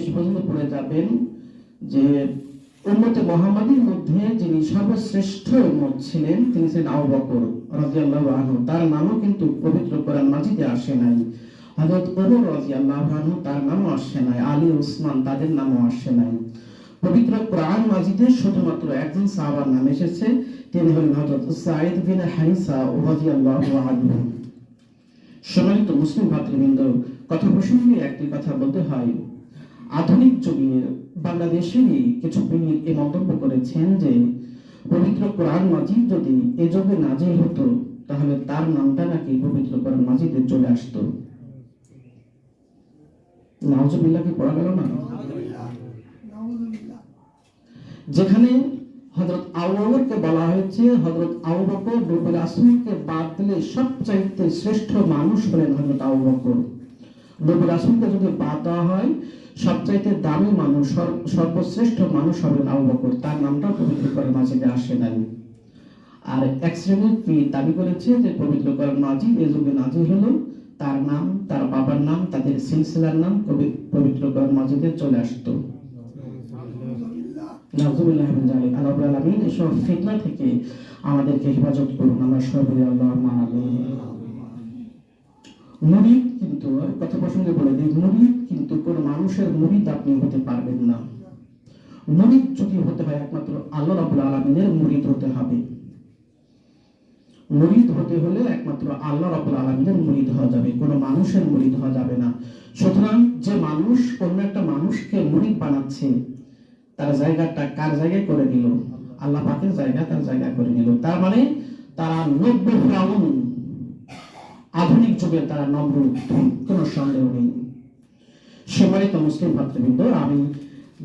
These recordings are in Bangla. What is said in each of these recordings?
শেষ পর্যন্ত পড়ে যাবেন যে উম্মতে মুহাম্মাদীর মধ্যে যিনি সর্বশ্রেষ্ঠ উম্মত ছিলেন তিনি ছিলেন আবু বকর রাদিয়াল্লাহু আনহু। তার নামও কিন্তু পবিত্র কোরআন মাজিদে আসে নাই। হযরত ওমর রাদিয়াল্লাহু আনহু তার নামও আসে নাই। আলী, উসমান তাদের নামও আসে নাই। পবিত্র কোরআন মাজিদে শুধুমাত্র একজন সাহাবার নাম এসেছে, তিনি হলেন হযরত সাঈদ বিন হারিসা রাদিয়াল্লাহু আনহু। সম্মানিত মুসলিম ভাতৃবৃন্দ, কথা প্রসঙ্গে একটি কথা বলতে হয়। আধুনিক যুগের বাংলাদেশেরই কিছু পীর এই মন্তব্য করেছেন যে পবিত্র কোরআন মাজিদ যদি এ যুগে নাজিল হতো তাহলে তার নামটা নাকি পবিত্র কোরআন মাজিদে চলে আসতো। নাউজুবিল্লাহ কি পড়া গেল না? যেখানে হযরত আবু বকরকে বলা হয়েছে হযরত আবু বকর নবী রাসূলকে বাদ দিলে সবচাইতে শ্রেষ্ঠ মানুষ হলেন হযরত আবু বকর। নবী রাসূলকে যদি বাদ দেওয়া হয় সবচাইতে দামি মানুষ, সর্বশ্রেষ্ঠ মানুষ হবেন আবু বকর। তার নামটা পবিত্র কোরআন মাজিদে আসে নাই। আর এক শ্রেণীর পীর দাবি করেছে যে পবিত্র কোরআন মাজিদ এই যুগে নাজিল হলো, তার নাম, তার বাবার নাম, তাদের সিলসিলার নাম পবিত্র কোরআন মাজিদে চলে আসতো। নাউজুবিল্লাহ মিন যালিক। আল্লাহ রাব্বুল আলামিন এসব ফিতনা থেকে আমাদেরকে হেফাজত করুন। আমরা সবাই বলি আল্লাহুম্মা আমিন। মুরিদ কিন্তু, কথা প্রসঙ্গে বলে দিই, মুরিদ কিন্তু কোন মানুষের মুরিদ আপনি হতে পারবেন না। মুরিদ যদি হতে হয় একমাত্র আল্লাহ রাব্বুল আলামিনের মুরিদ হতে হবে। মুরিদ হতে হলে একমাত্র আল্লাহ রাব্বুল আলামিনের মুরিদ হওয়া যাবে, কোনো মানুষের মুরিদ হওয়া যাবে না। সুতরাং যে মানুষ অন্য একটা মানুষকে মুরিদ বানাচ্ছে তার জায়গাটা কার জায়গায় করে নিল? আল্লাহ পাকের জায়গা তার জায়গা করে নিল। তার মানে তারা নব্য ফিরাউন, আধুনিক যুগে তারা নমরুদ, কোনো সন্দেহ নেই। সম্মানিত মুসলিম ভাতৃবৃন্দ, আমি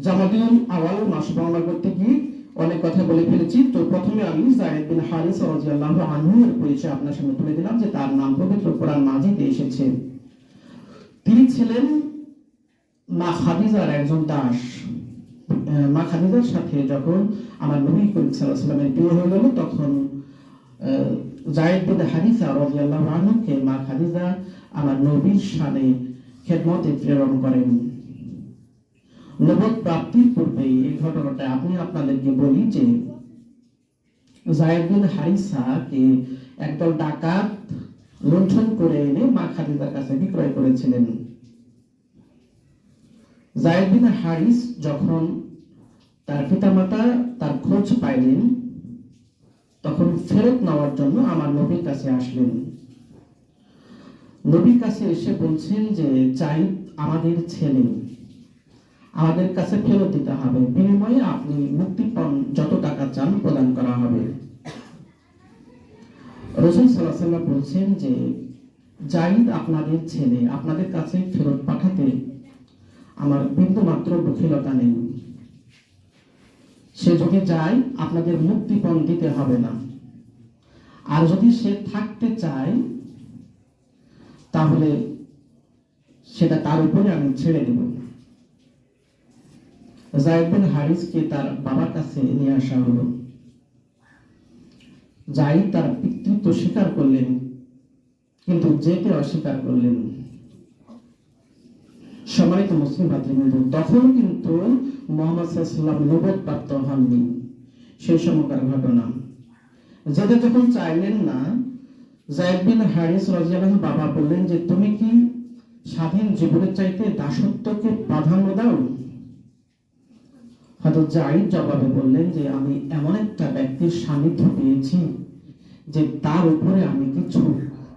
জামাতুল আওয়াল মাস বর্ণনা করতে গিয়ে অনেক কথা বলে ফেলেছি। তো প্রথমে আমি যায়েদ বিন হারিসা রাদিয়াল্লাহু আনহু এর পরিচয় আপনার সামনে তুলে দিলাম যে তার নাম পবিত্র কোরআন মাজিদে এসেছে। তিনি ছিলেন মা খাদিজার একজন দাস। মা খাদিজার সাথে যখন আমার নবী করিম সাল্লাল্লাহু আলাইহি ওয়াসাল্লামের বিয়ে হয়ে গেল তখন যায়েদ বিন হারিসা রাদিয়াল্লাহু আনহুকে মা খাদিজা আমার নবীর শানে খেদমতে প্রেরণ করেন। নবুয়ত প্রাপ্তির পূর্বে এই ঘটনাটা আমি আপনাদেরকে বলি যে যায়েদ বিন হারিসাকে একদল ডাকাত লুণ্ঠন করে এনে মা খাদিজার কাছে বিক্রয় করেছিলেন। যায়েদ বিন হারিস যখন তার পিতামাতা তার খোঁজ পাইলেন তখন ফেরত নেওয়ার জন্য আমার নবীর কাছে আসলেন। নবীর কাছে এসে বলছেন যে যায়েদ আমাদের ছেলে, আমাদের কাছে ফেরত দিতে হবে, বিনিময়ে আপনি মুক্তিপণ যত টাকা চান প্রদান করা হবে। রাসূল সাল্লাল্লাহু আলাইহি ওয়াসাল্লাম বলছেন যে যায়েদ আপনাদের ছেলে, আপনাদের কাছে ফেরত পাঠাতে আমার বিন্দু মাত্র বখিলতা নেই। সে যদি যায় আপনাদের মুক্তিপণ দিতে হবে না, আর যদি সে থাকতে চায় তাহলে সেটা তার উপরে আমি ছেড়ে দেব। যায়েদ বিন হারিসকে তার বাবার কাছে নিয়ে আসা হলো। যায়েদ তার পিতৃত্ব স্বীকার করলেন কিন্তু যেতে অস্বীকার করলেন। সম্মানিত মুসলিম ভাতৃবৃন্দ, তখন কিন্তু মুহাম্মদ সাল্লাল্লাহু আলাইহি ওয়াসাল্লাম নবুয়ত প্রাপ্ত হননি। সেই সময়কার ঘটনা। যেতে যখন চাইলেন না, যায়েদ বিন হারিস রাদিয়াল্লাহু আনহু বাবা বললেন যে তুমি কি স্বাধীন জীবনের চাইতে দাসত্বকে প্রাধান্য দাও? হযরত যায়েদ জবাবে বললেন যে আমি এমন একটা ব্যক্তির সান্নিধ্য পেয়েছি যে তার উপরে আমি কিছু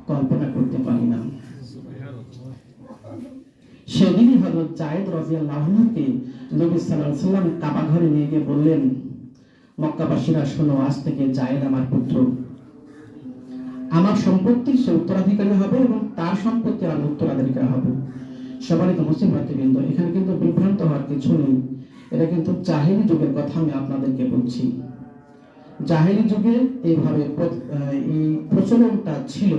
কল্পনা করতে পারি না। সেদিনই হযরত যায়েদ রাদিয়াল্লাহু আনহুকে নবী সাল্লাল্লাহু আলাইহি ওয়াসাল্লাম কাবা ঘরে নিয়ে গিয়ে বললেন, মক্কাবাসীরা শোনো, আজ থেকে যায়েদ আমার পুত্র, আমার সম্পত্তির সে উত্তরাধিকারী হবে এবং তার সম্পত্তি আমি উত্তরাধিকারী হব। সম্মানিত মুসলিম ভাতৃবৃন্দ, এখানে কিন্তু বিভ্রান্ত হওয়ার কিছু নেই। এটা কিন্তু জাহেলি যুগের কথা আমি আপনাদেরকে বলছি। জাহেলি যুগে এইভাবে এই প্রচলনটা ছিল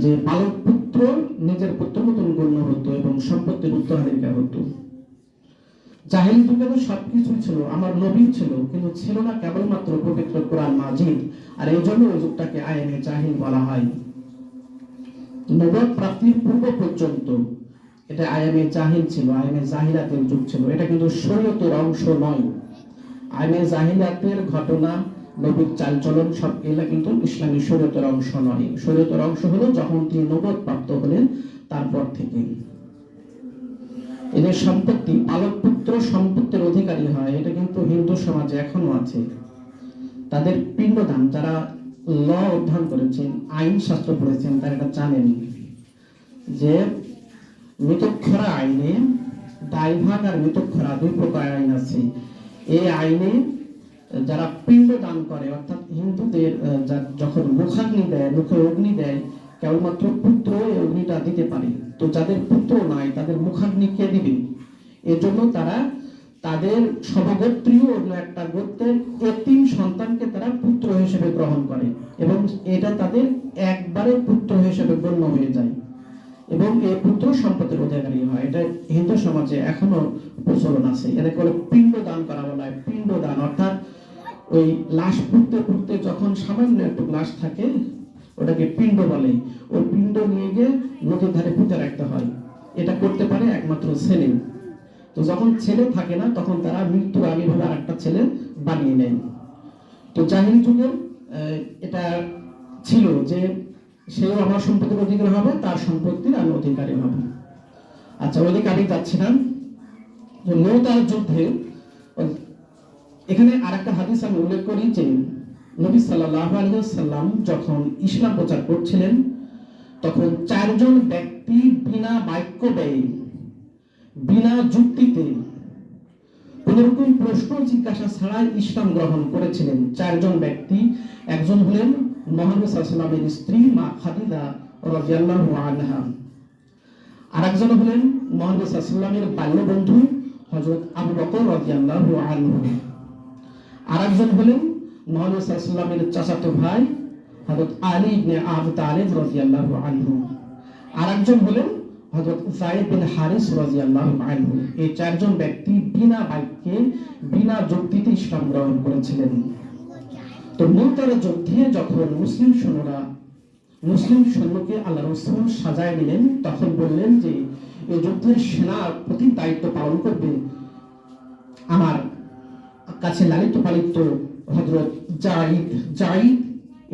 যে পালক পুত্র নিজের পুত্র মতন গণ্য হতো এবং সম্পত্তির উত্তরাধিকার হতো। জাহেলি যুগে তো সবকিছু ছিল, আমার নবী ছিল, কিন্তু ছিল না কেবলমাত্র পবিত্র কোরআন মাজিদ। আর এই জন্য ওই যুগটাকে আইনে জাহিল বলা হয়। নবুয়ত প্রাপ্তির পূর্ব পর্যন্ত এটা আইএমএ জাহিল ছিল, আইএমএ জাহিলাতের যুগ ছিল। এটা কিন্তু শরীয়তের অংশ নয়। আইএমএ জাহিলাতের ঘটনা, নবীর চালচলন সব এগুলা কিন্তু ইসলামী শরীয়তের অংশ নয়। শরীয়তের অংশ হলো যখন তিনি নবুয়ত প্রাপ্ত হলেন তারপর থেকে। এদের সম্পত্তি, পালক পুত্র সম্পত্তির অধিকারী হয়, এটা কিন্তু হিন্দু সমাজে এখনো আছে। তাদের পিণ্ডদান, যারা ল অধ্যয়ন করেছেন, আইন শাস্ত্র পড়েছেন, তারা এটা জানেন যে মৃতক্ষরা আইনে দায়ভাগ আর মৃতক্ষরা দুই প্রকার আইন আছে। এই আইনে যারা পিণ্ড দান করে, অর্থাৎ হিন্দুদের যখন মুখাগ্নি দেয়, মুখে অগ্নি দেয়, কেবলমাত্র পুত্র এই অগ্নিটা দিতে পারে। তো যাদের পুত্র নাই তাদের মুখাগ্নি কে দিবে? এজন্য তারা তাদের সবগোত্রীয় অন্য একটা গোত্রের এতিম সন্তানকে তারা পুত্র হিসেবে গ্রহণ করে এবং এটা তাদের একবারে পুত্র হিসেবে গণ্য হয়ে যায় এবং এই পুত্র সম্পত্তির অধিকারী হয়। এটা হিন্দু সমাজে এখনো প্রচলন আছে। এটাকে বলে পিণ্ড দান করা বলা হয়। পিণ্ড দান অর্থাৎ ওই লাশ পুঁততে পুঁততে যখন সামান্য একটু লাশ থাকে ওটাকে পিণ্ড বলে। ওই পিণ্ড নিয়ে গিয়ে নদীর ধারে পুঁতে রাখতে হয়। এটা করতে পারে একমাত্র ছেলে। তো যখন ছেলে থাকে না তখন তারা মৃত্যুর আগে ভাবে আর একটা ছেলে বানিয়ে নেয়। তো জাহিলি যুগে এটা ছিল যে সেও আমার সম্পত্তির অধিকারী হবে, তার সম্পত্তির আমি অধিকারী হব। আচ্ছা, ওদিকে আমি যাচ্ছিলাম যে মওতার যুদ্ধে। এখানে আরেকটা হাদিস আমি উল্লেখ করি যে নবী সাল্লাল্লাহু আলাইহি ওয়াসাল্লাম যখন ইসলাম প্রচার করছিলেন তখন 4 জন ব্যক্তি বিনা বাক্য ব্যয়ে, বিনা যুক্তিতে, কোনরকম প্রশ্ন জিজ্ঞাসা ছাড়াই ইসলাম গ্রহণ করেছিলেন। 4 জন ব্যক্তি। একজন হলেন মুহাম্মদ সাল্লাল্লাহু আলাইহি ওয়াসাল্লামের স্ত্রী মা খাদিজা রাদিয়াল্লাহু আনহা। আরেকজন হলেন মুহাম্মদ সাল্লাল্লাহু আলাইহি ওয়াসাল্লামের বাল্য বন্ধু হযরত আবু বকর রাদিয়াল্লাহু আনহু। আরেকজন হলেন মুহাম্মদ সাল্লাল্লাহু আলাইহি ওয়াসাল্লামের চাচাতো ভাই হযরত আলী ইবনে আবু তালিব রাদিয়াল্লাহু আনহু। আরেকজন হলেন হযরত যায়েদ বিন হারিস রাদিয়াল্লাহু আনহু। এই 4 জন ব্যক্তি বিনা বাক্যে, বিনা যুক্তিতে ইসলাম গ্রহণ করেছিলেন। তো মুতার যুদ্ধে যখন মুসলিম সৈন্যকে আল্লাহ রাসূল সাজায় দিলেন তখন বললেন যে এই যুদ্ধের সেনাপতি দায়িত্ব পালন করবে আমার কাছে লালিত পালিত হযরত জাইদ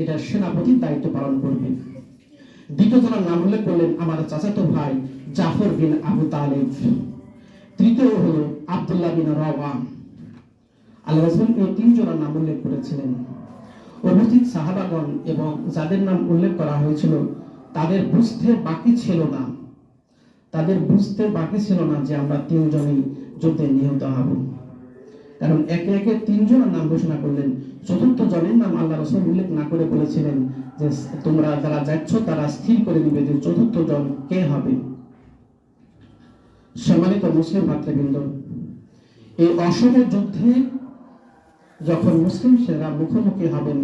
এটা সেনাপতির দায়িত্ব পালন করবে। দ্বিতীয় জনের নাম উল্লেখ করলেন আমার চাচাতো ভাই জাফর বিন আবু তালিব। তৃতীয় হলো আব্দুল্লাহ বিন রাওয়া। আল্লাহ রাসূল এই 3 জনের নাম উল্লেখ করেছিলেন। উপস্থিত সাহাবাগণ এবং যাদের নাম উল্লেখ করা হয়েছিল তাদের বুঝতে বাকি ছিল না যে আমরা 3 জনই যুদ্ধে নিহত হব। কারণ একে একে 3 জনের নাম ঘোষণা করলেন। চতুর্থ জনের নাম আল্লাহ রাসূল উল্লেখ না করে বলেছিলেন যে তোমরা যারা যাচ্ছ তারা স্থির করে নিবে যে চতুর্থ জন কে হবে। সম্মানিত মুসলিম ভাতৃবৃন্দ, এই অসম যুদ্ধে যখন মুসলিম সেনারা মুখোমুখি হবেন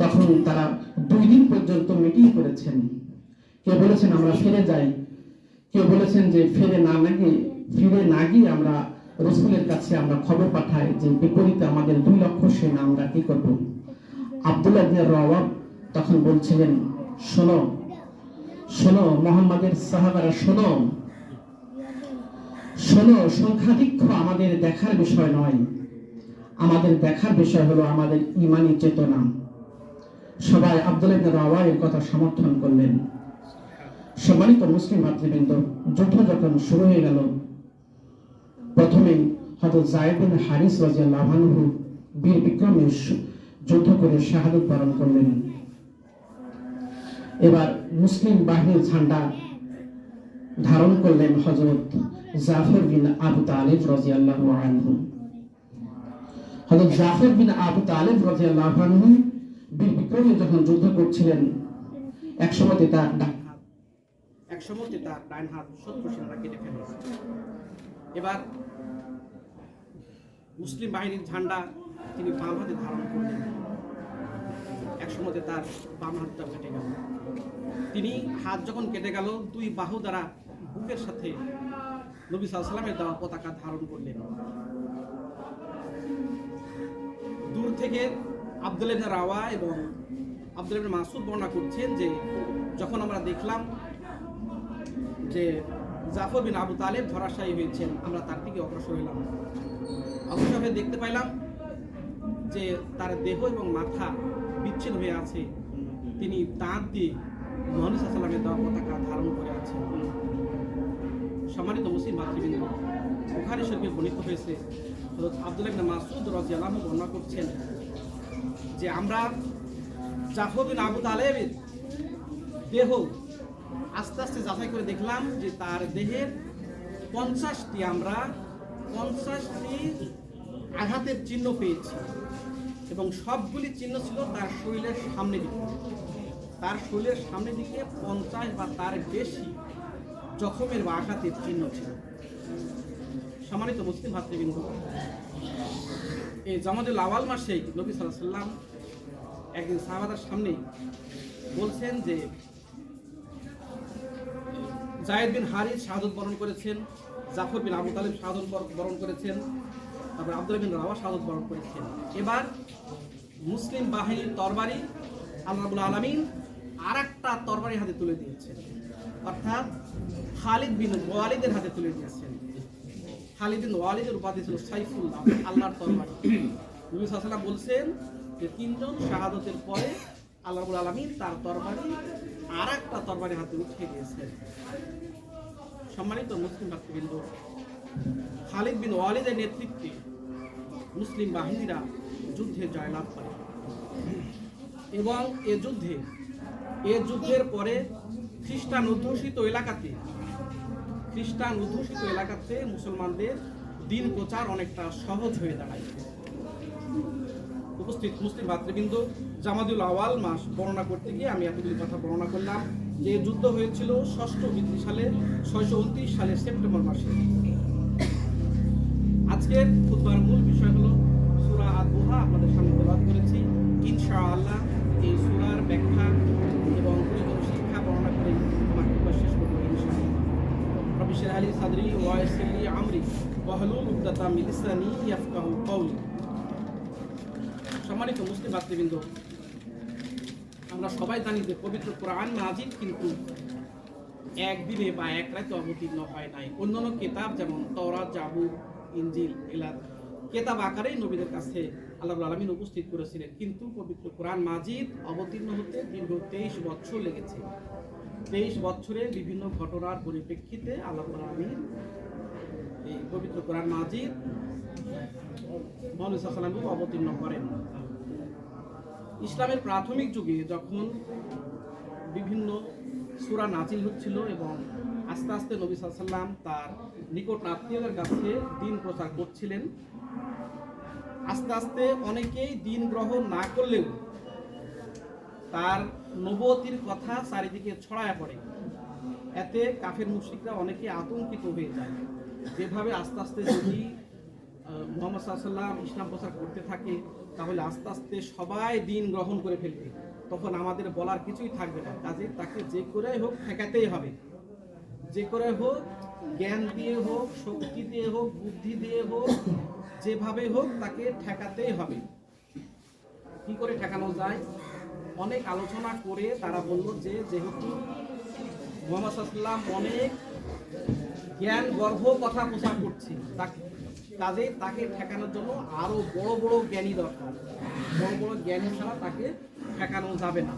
তখন তারা 2 দিন পর্যন্ত মিটিং করেছেন। কেউ বলেছেন আমরা ফিরে যাই, কেউ বলেছেন যে ফিরে না গিয়ে আমরা রাসূলের কাছে আমরা খবর পাঠাই যে বিপরীতে আমাদের 2 লক্ষ সেনা, আমরা কি করব। আব্দুল্লাহ ইবনে রাওয়া তখন বলছিলেন শোনো মুহাম্মাদের সাহাবারা, শোনো, সংখ্যাধিক্য আমাদের দেখার বিষয় নয়, আমাদের দেখার বিষয় হলো আমাদের ঈমানী চেতনা। সবাই আব্দুল্লাহ ইবনে রাওয়া এর কথা সমর্থন করলেন। সম্মানিত মুসলিম ভাতৃবৃন্দ, যুদ্ধ যখন শুরু হয়ে গেল প্রথমেই হযরত যায়েদ বিন হারিস রাদিয়াল্লাহু আনহু বীর বিক্রমে যুদ্ধ করে শাহাদাত বরণ করলেন। এবার মুসলিম বাহিনীর ঝান্ডা ধারণ করলেন হযরত জাফর বিন আবু তালিব রাদিয়াল্লাহু আনহু। হযরত জাফর বিন আবু তালিব রাদিয়াল্লাহু আনহু বীর বিক্রমে যখন যুদ্ধ করছিলেন একসময় তার ডান হাত শত্রু সেনারা কেটে ফেলেছে। এবার মুসলিম বাহিনীর ঝান্ডা তিনি বাম হাতে ধারণ করলেন। একসময় তার বাম হাতটা কেটে গেল। তিনি হাত যখন কেটে গেল 2 বাহু দ্বারা বুকের সাথে নবী সাল্লাল্লাহু আলাইহি ওয়াসাল্লামের দেওয়া পতাকা ধারণ করলেন। দূর থেকে আব্দুল্লাহ ইবনে রাওয়া এবং আব্দুল্লাহ ইবনে মাসউদ বর্ণনা করছেন যে যখন আমরা দেখলাম যে জাফর বিন আবু তালেব ধরাশায়ী হয়েছেন। আমরা তার দিকে অগ্রসর হলাম। অগ্রসর হয়ে দেখতে পাইলাম যে তার দেহ এবং মাথা বিচ্ছিন্ন হয়ে আছে। তিনি দাঁত দিয়ে মুহাম্মদ সাল্লাল্লাহু আলাইহি ওয়াসাল্লামের দেওয়া পতাকা ধারণ করে আছেন। সম্মানিত মুসলিম ভাতৃবৃন্দ, বুখারী শরীফে বর্ণিত হয়েছে, হযরত আব্দুল্লাহ ইবনে মাসউদ রাদিয়াল্লাহু আনহু বর্ণনা করছেন যে আমরা জাফর বিন আবু তালেবের দেহ আস্তে আস্তে যাচাই করে দেখলাম যে তার দেহের 50টি আঘাতের চিহ্ন পেয়েছি এবং সবগুলি চিহ্ন ছিল তার শরীরের সামনের দিকে। তার শরীরের সামনের দিকে 50 বা তার বেশি জখমের বা আঘাতের চিহ্ন ছিল। সম্মানিত মুসলিম ভাতৃবৃন্দ, এই জামাদুল আওয়াল মাসে নবী সাল্লাল্লাহু আলাইহি ওয়াসাল্লাম একদিন সাহাবাদের সামনে বলছেন যে যায়েদ বিন হারিস শাহাদত বরণ করেছেন, জাফর বিন আবু তালেব শাহাদত বরণ করেছেন, তারপরে আব্দুল্লাহ বিন রাওয়াহা শাহাদত বরণ করেছেন। এবার মুসলিম বাহিনীর তরবারি আল্লাহ রাব্বুল আলামিন আরেকটা তরবারি হাতে তুলে দিয়েছেন, অর্থাৎ খালিদ বিন ওয়ালিদের হাতে তুলে দিয়েছেন। খালিদ বিন ওয়ালিদের উপাধি ছিল সাইফুল্লাহ, আল্লাহর তরবারি। নবী সাল্লাল্লাহু আলাইহি ওয়াসাল্লাম বলছেন যে 3 জন শাহাদতের পরে আল্লাহ রাব্বুল আলামিন তার তরবারি আরেকটা তরবারি হাতে উঠিয়ে দিয়েছেন। সম্মানিত মুসলিম ভাতৃবৃন্দ, খালিদ বিন ওয়ালিদের নেতৃত্বে মুসলিম বাহিনীরা যুদ্ধে জয়লাভ করে এবং এ যুদ্ধের পরে খ্রিস্টান অধ্যুষিত এলাকাতে মুসলমানদের দিন প্রচার অনেকটা সহজ হয়ে দাঁড়ায়। উপস্থিত মুসলিম ভাতৃবৃন্দ, জামাদুল আওয়াল মাস বর্ণনা করতে গিয়ে আমি এতগুলি কথা বর্ণনা করলাম যে যুদ্ধ হয়েছিল 6ষ্ঠ হিজরি সালে 629 সালের সেপ্টেম্বর মাসে। আজকের খুতবার মূল বিষয় হলো সূরা আদ-দুহা। আপনাদের সামনে তেলাওয়াত করেছি। ইনশাআল্লাহ এই সূরার ব্যাখ্যা এবং গুরুতর শিক্ষা বর্ণনা করে আমার খুতবা শেষ করব ইনশাআল্লাহ। রব্বি ইশরাহ লি সাদরি ওয়া ইয়াসসির লি আমরি ওয়াহলুল উকদাতাম মিন লিসানি ইয়াফকাহু কওলি। সম্মানিত মুসলিম ভাতৃবৃন্দ, আমরা সবাই জানি যে পবিত্র কোরআন মাজিদ কিন্তু একদিনে বা এক রাতে অবতীর্ণ হয় নাই। অন্যান্য কিতাব যেমন তাওরাত, জাবুর, ইনজিল এগুলা কিতাব আকারেই নবীদের কাছে আল্লাহ রাব্বুল আলামিন উপস্থিত করেছিলেন, কিন্তু পবিত্র কোরআন মাজিদ অবতীর্ণ হতে দীর্ঘ 23 বছর লেগেছে। 23 বছরের বিভিন্ন ঘটনার পরিপ্রেক্ষিতে আল্লাহ রাব্বুল আলামিন এই পবিত্র কোরআন মাজিদ মুহাম্মদ সাল্লাল্লাহু আলাইহি ওয়াসাল্লামকে অবতীর্ণ করেন। ইসলামের প্রাথমিক যুগে যখন বিভিন্ন সূরা নাজিল হচ্ছিল এবং আস্তে আস্তে নবী সাল্লাল্লাহু আলাইহি ওয়াসাল্লাম তার নিকট আত্মীয়দের কাছে দ্বীন প্রচার করছিলেন, আস্তে আস্তে অনেকেই দ্বীন গ্রহণ না করলেও তার নবুয়তির কথা চারিদিকে ছড়ায় পড়ে। এতে কাফের মুশরিকরা অনেকে আতঙ্কিত হয়ে যায়। যেভাবে আস্তে আস্তে যদি মুহাম্মদ সাল্লাল্লাহু আলাইহি ওয়াসাল্লাম ইসলাম প্রচার করতে থাকে তাহলে আস্তে আস্তে সবাই দ্বীন গ্রহণ করে ফেলবে, তখন আমাদের বলার কিছুই থাকবে না। কাজে তাকে যে করে হোক ঠেকাতেই হবে, যে করে হোক, জ্ঞান দিয়ে হোক, শক্তি দিয়ে হোক, বুদ্ধি দিয়ে হোক, যেভাবে হোক তাকে ঠেকাতেই হবে। কি করে ঠেকানো যায়? অনেক আলোচনা করে তারা বলল যে যেহেতু মুহাম্মদ সাল্লাল্লাহু আলাইহি ওয়াসাল্লাম অনেক জ্ঞান গর্ভ কথা প্রচার করছে, কাজে তাকে ঠেকানোর জন্য আরো বড় বড় জ্ঞানী দরকার। বড় বড় জ্ঞানী ছাড়া তাকে ঠেকানো যাবে না।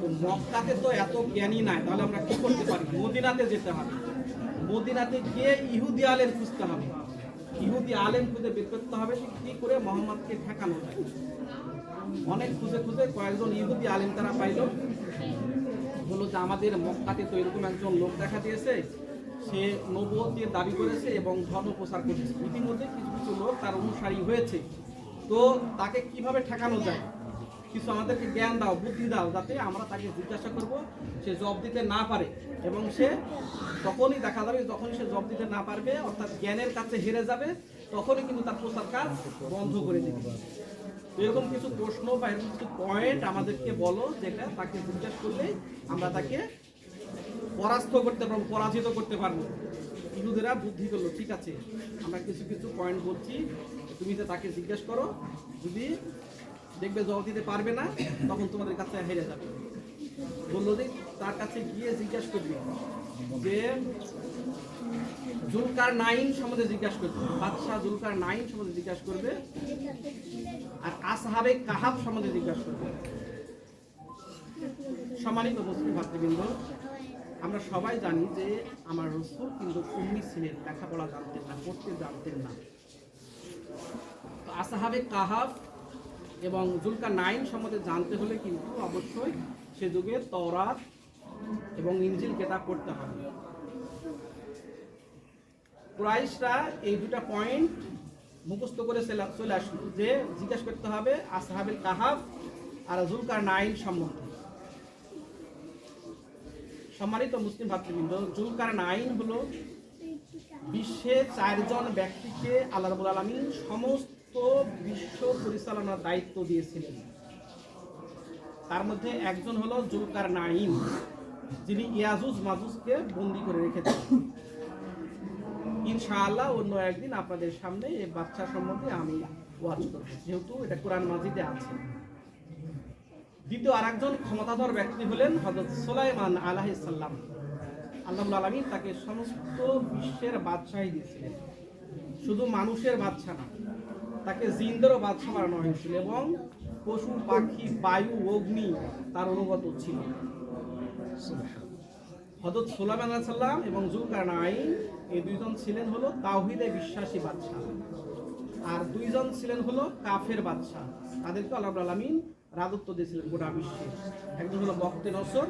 তো মক্কাতে তো এত জ্ঞানী নাই, তাহলে আমরা কি করতে পারি? মদিনাতে যেতে হবে। মদিনাতে গিয়ে ইহুদি আলেম খুঁজতে হবে। ইহুদি আলেম খুঁজে বের করতে হবে কি করে মুহাম্মদকে ঠেকানো যায়। অনেক খুঁজে খুঁজে কয়েকজন ইহুদি আলেম তারা পাইল, বললো যে আমাদের মক্কাতে তো এরকম একজন লোক দেখা দিয়েছে, সে নবুয়তের দাবি করেছে এবং ধর্ম প্রচার করেছে। ইতিমধ্যে কিছু কিছু লোক তার অনুসারী হয়েছে, তো তাকে কিভাবে ঠেকানো যায়? কিছু আমাদেরকে জ্ঞান দাও, বুদ্ধি দাও, যাতে আমরা তাকে জিজ্ঞাসা করব, সে জবাব দিতে না পারে। এবং সে তখনই দেখা যাবে, যখন সে জবাব দিতে না পারবে, অর্থাৎ জ্ঞানের কাছে হেরে যাবে, তখনই কিন্তু তার প্রচার কাজ বন্ধ করে দেবে। এরকম কিছু প্রশ্ন বা এরকম কিছু পয়েন্ট আমাদেরকে বলো, যেটা তাকে জিজ্ঞাসা করলে আমরা তাকে পরাস্ত করতে পারবো, পরাজিত করতে পারবো। ইহুদিরা বুদ্ধি করলো, ঠিক আছে আমরা কিছু কিছু পয়েন্ট বলছি, তুমি যে তাকে জিজ্ঞেস করো, যদি দেখবে জবাব দিতে পারবে না তখন তোমাদের কাছে হেরে যাবে। বললো যে তার কাছে গিয়ে জিজ্ঞাসা করবে যে জুলকারনাইন সম্বন্ধে জিজ্ঞাসা করবে, বাদশাহ জুলকারনাইন সম্বন্ধে জিজ্ঞাসা করবে, আর আসহাবে কাহাফ সম্বন্ধে জিজ্ঞাসা করবে। সম্মানিত মুসলিম ভাতৃবৃন্দ, আমরা সবাই জানি যে আমার রাসূল কিন্তু উম্মি ছিলেন, লেখাপড়া জানতেন না, পড়তে জানতেন না। তো আসহাবে কাহাফ এবং জুলকারনাইন সম্বন্ধে জানতে হলে কিন্তু অবশ্যই সে যুগে তাওরাত এবং ইনজিল কিতাব পড়তে হবে। কুরাইশরা এই দুটা পয়েন্ট মুখস্থ করে চলে আসলো যে জিজ্ঞাসা করতে হবে আসহাবে কাহাফ আর জুলকারনাইন সম্বন্ধে। সম্মানিত মুসলিম ভাতৃবৃন্দ, জুলকারনাইন হলো বিশ্বে 4 জন ব্যক্তিকে আল্লাহ রাব্বুল আলামিন সমস্ত বিশ্ব পরিচালনার দায়িত্ব দিয়েছিলেন। তার মধ্যে একজন হলো জুলকারনাইন, যিনি ইয়াজুজ মাজুজকে বন্দী করে রেখেছেন। ইনশাআল্লাহ অন্য একদিন আপনাদের সামনে এই বাচ্চা সম্বন্ধে আমি ওয়াজ করব, যেহেতু এটা কোরআন মাজিদে আছে। দ্বিতীয় আরেকজন ক্ষমতাধর ব্যক্তি হলেন হযরত সুলাইমান আলাইহিস সালাম। আল্লাহ রাব্বুল আলামিন তাকে সমস্ত বিশ্বের বাদশাহী দিয়েছিলেন, শুধু মানুষের বাদশা না, তাকে জিনদেরও বাদশা বানানো হয়েছিল এবং পশু পাখি বায়ু অগ্নি তার অনুগত ছিল। হযরত সুলাইমান আলাইহিস সালাম এবং জুলকারনাইন এই দুইজন ছিলেন হলো তাওহীদে বিশ্বাসী বাদশা, আর দুইজন ছিলেন হলো কাফের বাদশা। তাদেরকে আল্লাহ রাব্বুল আলামিন রাজত্ব দিয়েছিলেন গোটা বিশ্বে। একজন হলো বখতে নসর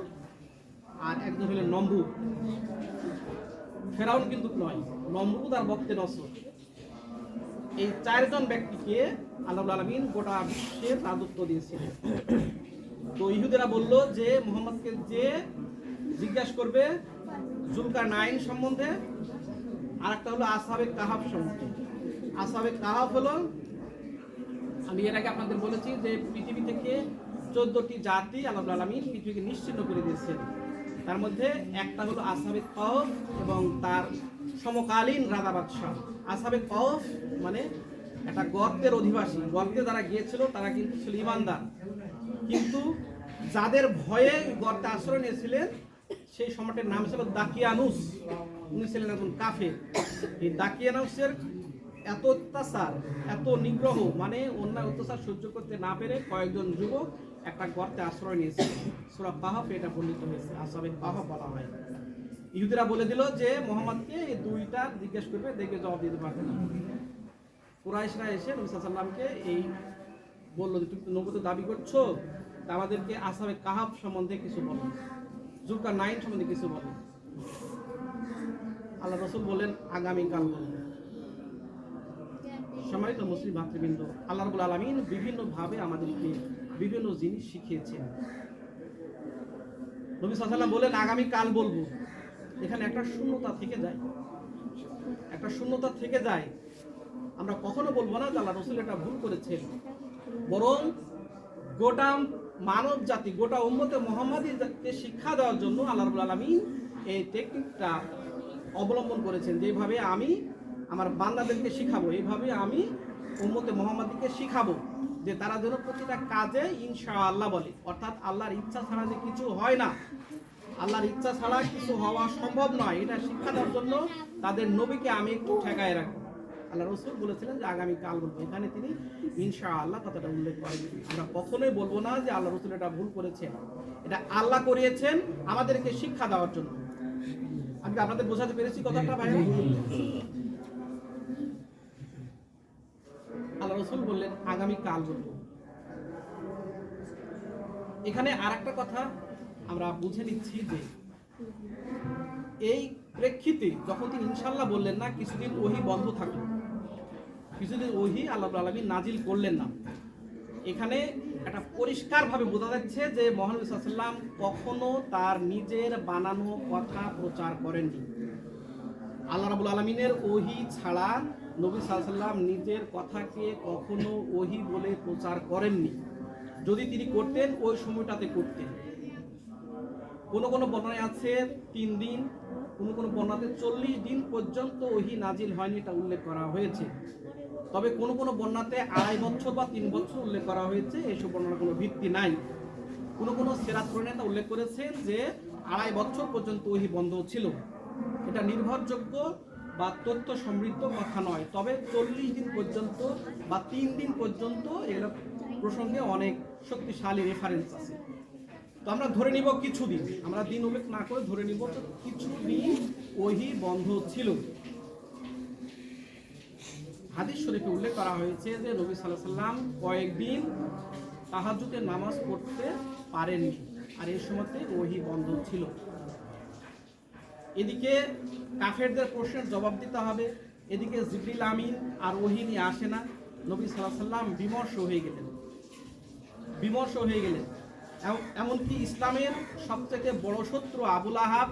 আর একজন হলো নমরুদ। ফেরাউন কিন্তু নয়, নমরুদ আর বখতে নসর, এই 4 জন ব্যক্তিকে আল্লাহ রাব্বুল আলামিন গোটা বিশ্বে রাজত্ব দিয়েছিলেন। তো ইহুদিরা বলল যে মুহাম্মদকে যে জিজ্ঞাসা করবে জুলকারনাইন সম্বন্ধে, আর একটা হলো আসহাবে কাহাফ সম্বন্ধে। আসহাবে কাহাফ হলো, আমি এর আগে আপনাদের বলেছি যে পৃথিবী থেকে 14টি জাতি আল্লাহ রাব্বুল আলামিন পৃথিবীকে নিশ্চিহ্ন করে দিয়েছেন। তার মধ্যে একটা হলো আসহাবে কাহফ এবং তার সমকালীন রাজা বাদশাহ। আসহাবে কাহফ মানে একটা গর্তের অধিবাসী, গর্তে যারা গিয়েছিল তারা কিন্তু ছিল ঈমানদার, কিন্তু যাদের ভয়ে গর্তে আশ্রয় নিয়েছিলেন সেই সম্রাটের নাম ছিল দাকিয়ানুস। উনি ছিলেন একজন কাফের। এই দাকিয়ানুসের এত অত্যাচার, এত নিগ্রহ, মানে অন্যায় অত্যাচার সহ্য করতে না পেরে কয়েকজন যুবক একটা গর্তে আশ্রয় নিয়েছে। সূরা কাহফ এটা বর্ণিত হয়েছে, আসহাবে কাহফ বলা হয়। ইহুদিরা বলে দিল যে মুহাম্মদকে এই দুইটা জিজ্ঞেস করবে, দেখে জবাব দিতে পারবে না। কুরাইশরা এসে নবী সাল্লাল্লাহু আলাইহি ওয়াসাল্লামকে এই বলল যে তুমি নবুয়ত দাবি করছো, তা আমাদেরকে আসহাবে কাহফ সম্বন্ধে কিছু বলো, জুলকারনাইন সম্বন্ধে কিছু বলো। আল্লাহ রাসূল বললেন আগামীকাল বলবো। সম্মানিত মুসলিম ভাতৃবৃন্দ, আল্লাহ রাব্বুল আলামিন বিভিন্নভাবে আমাদেরকে বিভিন্ন জিনিস শিখিয়েছেন। নবী সাল্লাল্লাহু আলাইহি ওয়াসাল্লাম বলেন আগামীকাল বলবো। এখানে একটা শূন্যতা থেকে যায়, একটা শূন্যতা থেকে যায়। আমরা কখনো বলবো না যে আল্লাহ রাসূল এটা ভুল করেছেন, বরং গোটা মানব জাতি, গোটা উম্মতে মুহাম্মাদীকে শিক্ষা দেওয়ার জন্য আল্লাহ রাব্বুল আলামিন এই টেকনিকটা অবলম্বন করেছেন। যেভাবে আমি আমার বান্দাদেরকে শিখাবো, এইভাবে আমি উম্মতে মুহাম্মাদীকে শিখাবো যে তারা যেন প্রতিটা কাজে ইনশাআল্লাহ বলে, অর্থাৎ আল্লাহর ইচ্ছা ছাড়া যে কিছু হয় না, আল্লাহর ইচ্ছা ছাড়া কিছু হওয়া সম্ভব নয়, এটা শিক্ষা দেওয়ার জন্য তাদের নবীকে আমি একটু ঠেকায় রাখবো। আল্লাহ রাসূল বলেছিলেন যে আগামীকাল বলবো, এখানে তিনি ইনশাআল্লাহ কথাটা উল্লেখ করেন। আমরা কখনোই বলবো না যে আল্লাহ রাসূল এটা ভুল করেছেন, এটা আল্লাহ করিয়েছেন আমাদেরকে শিক্ষা দেওয়ার জন্য। আমি আপনাদের বোঝাতে পেরেছি কথাটা ভাই? আল্লাহ রাসূল বললেন আগামীকাল বলবো। এখানে আরেকটা কথা আমরা বুঝে নিচ্ছি যে এই প্রেক্ষিতে যখন তিনি ইনশাআল্লাহ বললেন না, কিছুদিন ওহী বন্ধ থাকলো, কিছুদিন ওহী আল্লাহ রাব্বুল আলামিন নাজিল করলেন না। এখানে একটা পরিষ্কারভাবে বোঝা যাচ্ছে যে মহানবী সাল্লাল্লাহু আলাইহি ওয়াসাল্লাম কখনো তার নিজের বানানো কথা প্রচার করেননি। আল্লাহ রাব্বুল আলামিনের ওহী ছাড়া নবী সাল্লাল্লাহু আলাইহি ওয়াসাল্লাম নিজের কথাকে কখনো ওহী বলে প্রচার করেননি। যদি তিনি করতেন ওই সময়টাতে করতেন। কোনো কোনো বর্ণনায় আছে 3 দিন, কোনো কোনো বর্ণনাতে 40 দিন পর্যন্ত ওহী নাজিল হয়নি, এটা উল্লেখ করা হয়েছে। তবে কোনো কোনো বর্ণনাতে 2.5 বছর বা 3 বছর উল্লেখ করা হয়েছে, এইসব বর্ণনার কোনো ভিত্তি নাই। কোনো কোনো সিরাত প্রণেতা উল্লেখ করেছেন যে 2.5 বছর পর্যন্ত ওহী বন্ধ ছিল। এটা নির্ভরযোগ্য বা তথ্য সমৃদ্ধ কথা নয়, তবে 40 দিন পর্যন্ত বা 3 দিন পর্যন্ত এর প্রসঙ্গে অনেক শক্তিশালী রেফারেন্স আছে। তো আমরা ধরে নিব কিছুদিন, আমরা দিন উল্লেখ না করে ধরে নিব তো কিছুদিন ওহী বন্ধ ছিল। হাদিস শরীফে উল্লেখ করা হয়েছে যে নবী সাল্লাল্লাহু আলাইহি সাল্লাম কয়েকদিন তাহাজ্জুদের নামাজ পড়তে পারেননি, আর এই সময়তে ওহী বন্ধ ছিল। এদিকে কাফেরদের প্রশ্নের জবাব দিতে হবে, এদিকে জিবরিল আমিন আর ওহী নিয়ে আসে না। নবী সাল্লাল্লাহু আলাইহি সাল্লাম বিমর্ষ হয়ে গেলেন। এমনকি ইসলামের সবথেকে বড় শত্রু আবু লাহাব,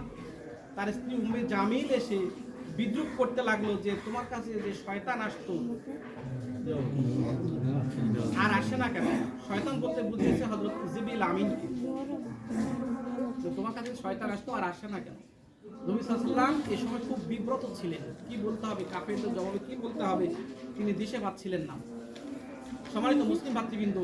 তার স্ত্রী উম্মে জামিল এসে বিদ্রুপ করতে লাগলো যে তোমার কাছে যে শয়তান আসতো আর আসে না কেন? শয়তান বলতে বুঝিয়েছে হযরত জিবরিল আমিনকে, তো তোমার কাছে শয়তান আসতো আর আসে না কেন? নবী সাল্লাল্লাহু আলাইহি ওয়াসাল্লাম এই সময় খুব বিব্রত ছিলেন, কি বলতে হবে, কাফেরদের জবাবে কি বলতে হবে তিনি দিশে পাচ্ছিলেন না। সম্মানিত মুসলিম ভাতৃবৃন্দ,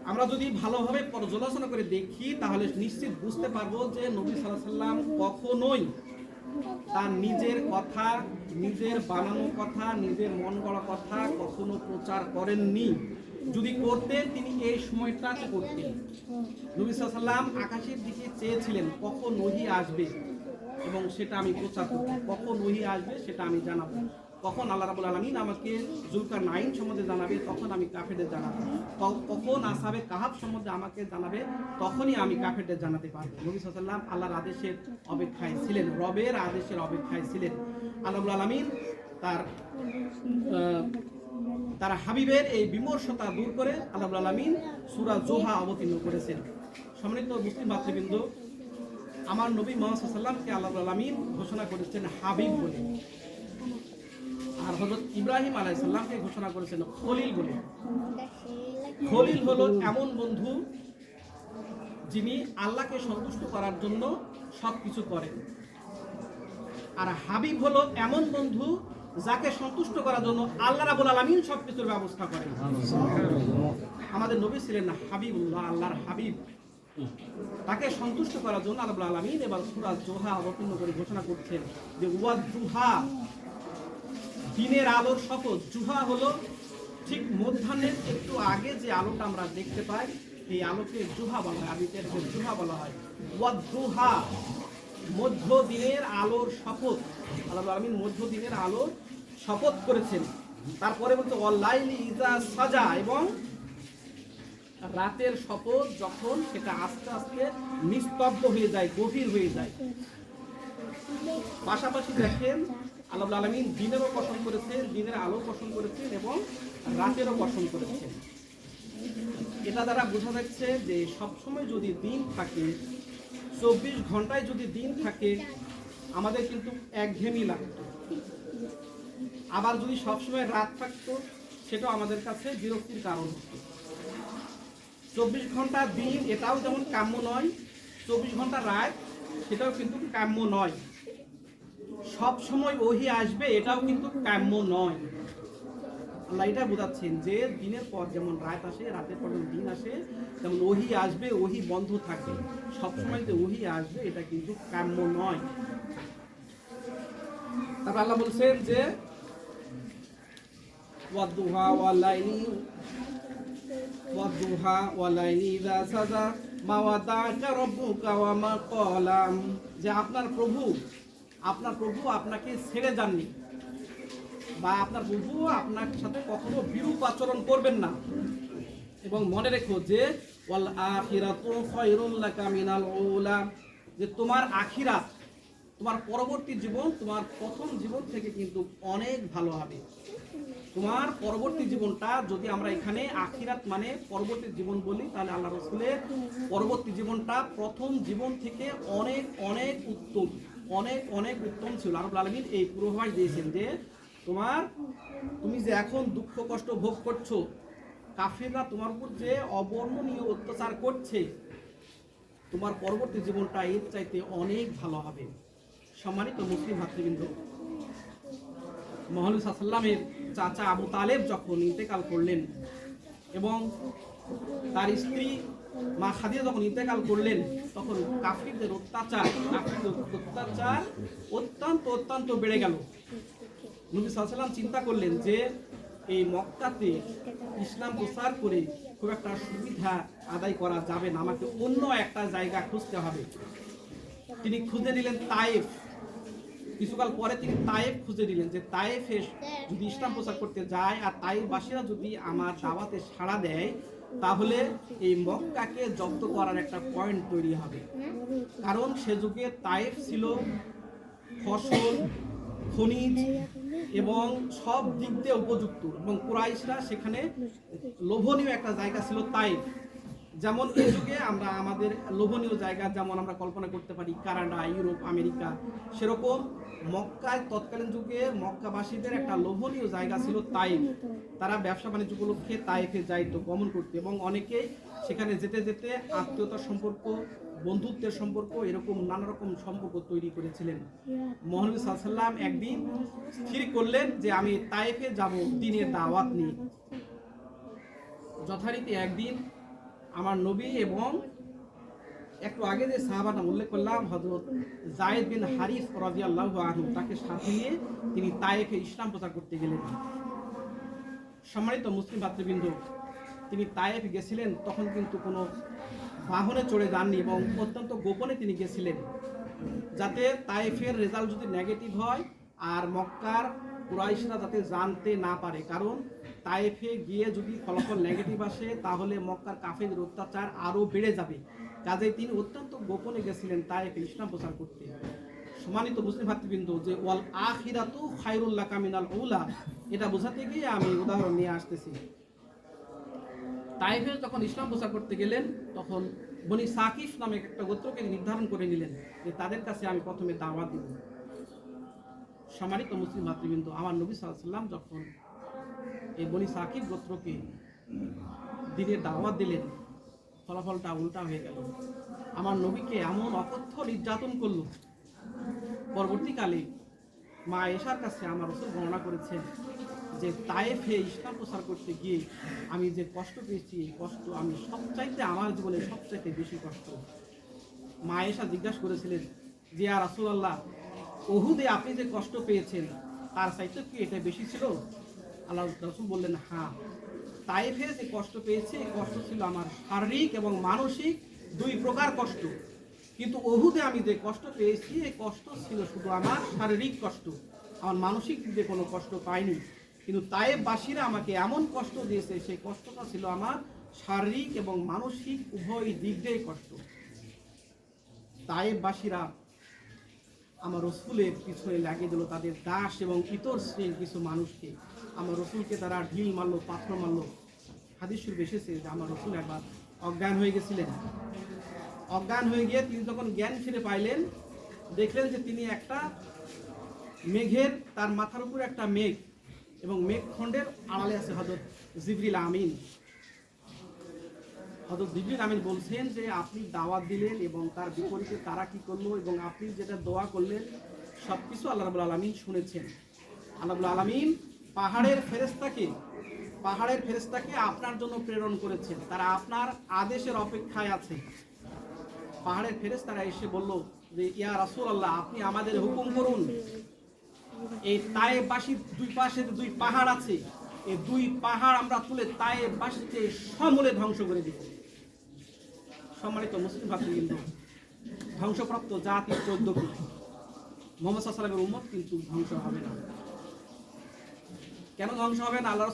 আমরা যদি ভালোভাবে পর্যালোচনা করে দেখি তাহলে নিশ্চিত বুঝতে পারবো যে নবী সাল্লাল্লাহু আলাইহি ওয়াসাল্লাম কখনোই তার নিজের কথা, নিজের বানানো কথা, নিজের মন গড়া কথা কখনো প্রচার করেননি। যদি করতেন তিনি এই সময়টাতে করতেন। নবী সাল্লাল্লাহু আলাইহি ওয়াসাল্লাম আকাশের দিকে চেয়েছিলেন কখন ওহী আসবে এবং সেটা আমি প্রচার করব, কখন ওহী আসবে সেটা আমি জানাবো, কখন আল্লাহ রাব্বুল আলামিন আমাকে যুলকারনাইন সম্বন্ধে জানাবে তখন আমি কাফেরদের জানাবো, কখন আসহাবে কাহাফ সম্বন্ধে আমাকে জানাবে তখনই আমি কাফেরদের জানাতে পারবো। নবী সাল্লাল্লাহু আলাইহি ওয়াসাল্লাম আল্লাহর আদেশের অপেক্ষায় ছিলেন, রবের আদেশের অপেক্ষায় ছিলেন। আল্লাহ রাব্বুল আলামিন তার হাবিবের এই বিমর্ষতা দূর করে আল্লাহ রাব্বুল আলামিন সূরা জোহা অবতীর্ণ করেছেন। সম্মানিত মুসলিম ভাতৃবৃন্দ, আমার নবী মুহাম্মদ সাল্লাল্লাহু আলাইহি ওয়াসাল্লামকে আল্লাহ রাব্বুল আলামিন ঘোষণা করেছেন হাবিব বলে, আর হযরত ইব্রাহিম আলাইহিস সালামকে ঘোষণা করেছেন খলিল বলে। খলিল হলো এমন বন্ধু যিনি আল্লাহকে সন্তুষ্ট করার জন্য সবকিছু করেন, আর হাবিব হলো এমন বন্ধু যাকে সন্তুষ্ট করার জন্য আল্লাহ রাব্বুল আলামিন সবকিছুর ব্যবস্থা করেন। আমাদের নবী ছিলেন হাবিবুল্লাহ, আল্লাহর হাবিব। তাকে সন্তুষ্ট করার জন্য আল্লাহ রাব্বুল আলামিন এবার সূরা জোহা অবতীর্ণ করে ঘোষণা করছেন যে ওয়াদ-দুহা, দিনের আলোর শপথ। জুহা হলো ঠিক মধ্যাহ্নের একটু আগে যে আলোটা আমরা দেখতে পাই, এই আলোকে জুহা বলা হয়, আরবিতে জুহা বলা হয়। ওয়াদ-দুহা, মধ্য দিনের আলোর শপথ। আল্লাহ রাব্বুল আলামিন মধ্য দিনের আলোর শপথ করেছেন। তারপরে বলতে ওয়াল-লাইলি ইযা সাজা, এবং রাতের শপথ যখন সেটা আস্তে আস্তে নিস্তব্ধ হয়ে যায়, গভীর হয়ে যায়। পাশাপাশি দেখেন আল্লাহ রাব্বুল আলামিন দিনেরও কসম করেছেন, দিনের আলো কসম করেছেন এবং রাতেরও কসম করেছেন। এটা দ্বারা বোঝা যাচ্ছে যে সবসময় যদি দিন থাকে, 24 ঘন্টায় যদি দিন থাকে, আমাদের কিন্তু একঘেয়েমি লাগতো। আবার যদি সবসময় রাত থাকতো সেটাও আমাদের কাছে বিরক্তির কারণ হতো। 24 ঘন্টা দিন এটাও যেমন কাম্য নয়, 24 ঘন্টা রাত সেটাও কিন্তু কাম্য নয়। সব সময় ওহী আসবে এটাও কিন্তু কাম্য নয়। আল্লাহ এটা বোঝাচ্ছেন যে দিনের পর যেমন রাত আসে, রাতের পর যেমন দিন আসে, তেমন ওহী আসবে, ওহী বন্ধ থাকবে। সবসময় যে ওহী আসবে এটা কিন্তু কাম্য নয়। তারপর আল্লাহ বলছেন যে ওয়াদ-দুহা ওয়াল-লাইলি ইযা সাজা মা ওয়াদা'আকা রাব্বুকা ওয়া মা ক্বালা, যে আপনার প্রভু আপনাকে ছেড়ে যাননি, বা আপনার প্রভু আপনার সাথে কখনো বিরূপ আচরণ করবেন না। এবং মনে রেখো যে ওয়াল আখিরাতু খায়রুল লাকা মিনাল উলা, যে তোমার আখিরাত, তোমার পরবর্তী জীবন তোমার প্রথম জীবন থেকে কিন্তু অনেক ভালো হবে। তোমার পরবর্তী জীবনটা, যদি আমরা এখানে আখিরাত মানে পরবর্তী জীবন বলি, তাহলে আল্লাহ রাসূলের পরবর্তী জীবনটা প্রথম জীবন থেকে অনেক অনেক উত্তম, অনেক অনেক উত্তম ছিল। আল্লাহ রাব্বুল আলামিন এই পূর্বাভাস দিয়েছেন যে তুমি যে এখন দুঃখ কষ্ট ভোগ করছো, কাফেররা তোমার উপর যে অবর্ণনীয় অত্যাচার করছে, তোমার পরবর্তী জীবনটা এর চাইতে অনেক ভালো হবে। সম্মানিত মুসলিম ভাতৃবৃন্দ, মুহাম্মদ সাল্লাল্লাহু আলাইহি ওয়াসাল্লামের চাচা আবু তালেব যখন ইন্তেকাল করলেন এবং তার স্ত্রী মা খাদিজা যখন ইন্তেকাল করলেন তখন কাফিরদের অত্যাচার অত্যন্ত বেড়ে গেল। নবী সাল্লাল্লাহু আলাইহি ওয়াসাল্লাম চিন্তা করলেন যে এই মক্কাতে ইসলাম প্রচার করে খুব একটা সুবিধা আদায় করা যাবে না, আমাকে অন্য একটা জায়গা খুঁজতে হবে। তিনি খুঁজে নিলেন তায়েফ। কিছুকাল পরে তিনি তায়েফ খুঁজে নিলেন যে তায়েফে যদি ইসলাম প্রচার করতে যায় আর তায়েফবাসীরা যদি আমার দাওয়াতে সাড়া দেয় তাহলে এই মক্কাকে জব্দ করার একটা পয়েন্ট তৈরি হবে। কারণ সে যুগে তায়েফ ছিল ফসল, খনিজ এবং সব দিক দিয়ে উপযুক্ত, এবং কুরাইশরা সেখানে লোভনীয় একটা জায়গা ছিল তায়েফ। যেমন এই যুগে আমরা আমাদের লোভনীয় জায়গা যেমন আমরা কল্পনা করতে পারি কানাডা, ইউরোপ, আমেরিকা, সেরকম মক্কায় তৎকালীন যুগে মক্কাবাসীদের একটা লোভনীয় জায়গা ছিল তায়েফ। তারা ব্যবসা বাণিজ্য উপলক্ষে তায়েফে যাইতো গমন করতে, এবং অনেকেই সেখানে যেতে যেতে আত্মীয়তার সম্পর্ক, বন্ধুত্বের সম্পর্ক, এরকম নানা রকম সম্পর্ক তৈরি করেছিলেন। মহানবী সাল্লাল্লাহু আলাইহি ওয়াসাল্লাম একদিন স্থির করলেন যে আমি তায়েফে যাব দ্বীনের দাওয়াত নিয়ে। যথারীতি একদিন আমার নবী এবং একটু আগে যে সাহাবার নাম উল্লেখ করলাম হযরত যায়েদ বিন হারিস রাদিয়াল্লাহু আনহু, তাকে সাথে নিয়ে তিনি তায়েফে ইসলাম প্রচার করতে গেলেন। সম্মানিত মুসলিম ভাতৃবৃন্দ, তিনি তায়েফ গেছিলেন তখন কিন্তু কোনো বাহনে চড়ে যাননি এবং অত্যন্ত গোপনে তিনি গেছিলেন, যাতে তায়েফের রেজাল্ট যদি নেগেটিভ হয় আর মক্কার কুরাইশরা যাতে জানতে না পারে। কারণ তায়েফে গিয়ে যদি ফলাফল নেগেটিভ আসে তাহলে মক্কার কাফেরদের অত্যাচার আরও বেড়ে যাবে। কাজেই তিনি অত্যন্ত গোপনে গেছিলেন তায়েফে ইসলাম প্রচার করতে। সম্মানিত মুসলিম ভাতৃবৃন্দ, যে ওয়াল আখিরাতু খায়রুল লাকা মিনাল উলা, এটা বোঝাতে গিয়ে আমি উদাহরণ নিয়ে আসতেছি। তায়েফে যখন ইসলাম প্রচার করতে গেলেন তখন বনি সাকিফ নামে একটা গোত্রকে নির্ধারণ করে নিলেন যে তাদের কাছে আমি প্রথমে দাওয়াত দেব। সম্মানিত মুসলিম ভাতৃবৃন্দ, আমার নবী সাল্লাল্লাহু আলাইহি ওয়াসাল্লাম যখন এই বনি সাকিফ গোত্রকে দ্বীনের দাওয়াত দিলেন, ফলাফলটা উল্টা হয়ে গেল। আমার নবীকে এমন অকথ্য নির্যাতন করল। পরবর্তীকালে মা আয়েশার কাছে আমার রাসূল বর্ণনা করেছেন যে তায়েফে ইসলাম প্রচার করতে গিয়ে আমি যে কষ্ট পেয়েছি, এই কষ্ট আমি সবচাইতে আমার জীবনে সবচাইতে বেশি কষ্ট। মা আয়েশা জিজ্ঞাসা করেছিলেন যে ইয়া রাসূলুল্লাহ, উহুদে আপনি যে কষ্ট পেয়েছেন তার চাইতে কি এটা বেশি ছিল? আল্লাহ রাসূল বললেন হ্যাঁ, তায়েফে যে কষ্ট পেয়েছি এই কষ্ট ছিল আমার শারীরিক এবং মানসিক দুই প্রকার কষ্ট, কিন্তু উহুদে আমি যে কষ্ট পেয়েছি এই কষ্ট ছিল শুধু আমার শারীরিক কষ্ট, আমার মানসিক দিকে কোনো কষ্ট পাইনি। কিন্তু তায়েফবাসীরা আমাকে এমন কষ্ট দিয়েছে, সেই কষ্টটা ছিল আমার শারীরিক এবং মানসিক উভয় দিক দিয়েই কষ্ট। তায়েফবাসীরা আমার রসুলের পিছনে লাগিয়ে দিল তাদের দাস এবং ইতর শ্রেণীর কিছু মানুষকে। আমার রসুলকে তারা ঢিল মারলো, পাথর মারলো। হাদিস শরীফে এসেছে যে আমার রসুল একবার অজ্ঞান হয়ে গেছিলেন। অজ্ঞান হয়ে গিয়ে তিনি যখন জ্ঞান ফিরে পাইলেন, দেখলেন যে তিনি একটা মেঘের, তার মাথার উপর একটা মেঘ এবং মেঘখণ্ডের আড়ালে আছে হযরত জিবরিল আমিন। হযরত জিবরিল আমিন বলছেন যে আপনি দাওয়াত দিলেন এবং তার বিপরীতে তারা কি করলো এবং আপনি যেটা দোয়া করলেন সব কিছু আল্লাহ রাব্বুল আলামিন শুনেছেন। আল্লাহ রাব্বুল আলামিন পাহাড়ের ফেরেশতাকে আপনার জন্য প্রেরণ করেছেন, তারা আপনার আদেশের অপেক্ষায় আছে। পাহাড়ের ফেরেশতারা এসে বলল যে ইয়া রাসূলুল্লাহ, আপনি আমাদের হুকুম করুন, এই তায়েফবাসীর দুই পাশে দুই পাহাড় আছে, এই দুই পাহাড় আমরা তুলে তায়েফবাসীকে সমূলে ধ্বংস করে দিব। সম্মানিত মুসলিম ভাতৃবৃন্দ, ধ্বংসপ্রাপ্ত জাতি 14টি, মুহাম্মদ সাল্লাল্লাহু আলাইহি ওয়াসাল্লামের উম্মত কিন্তু ধ্বংস হবে না। কেন ধ্বংস হবে না? আল্লাহ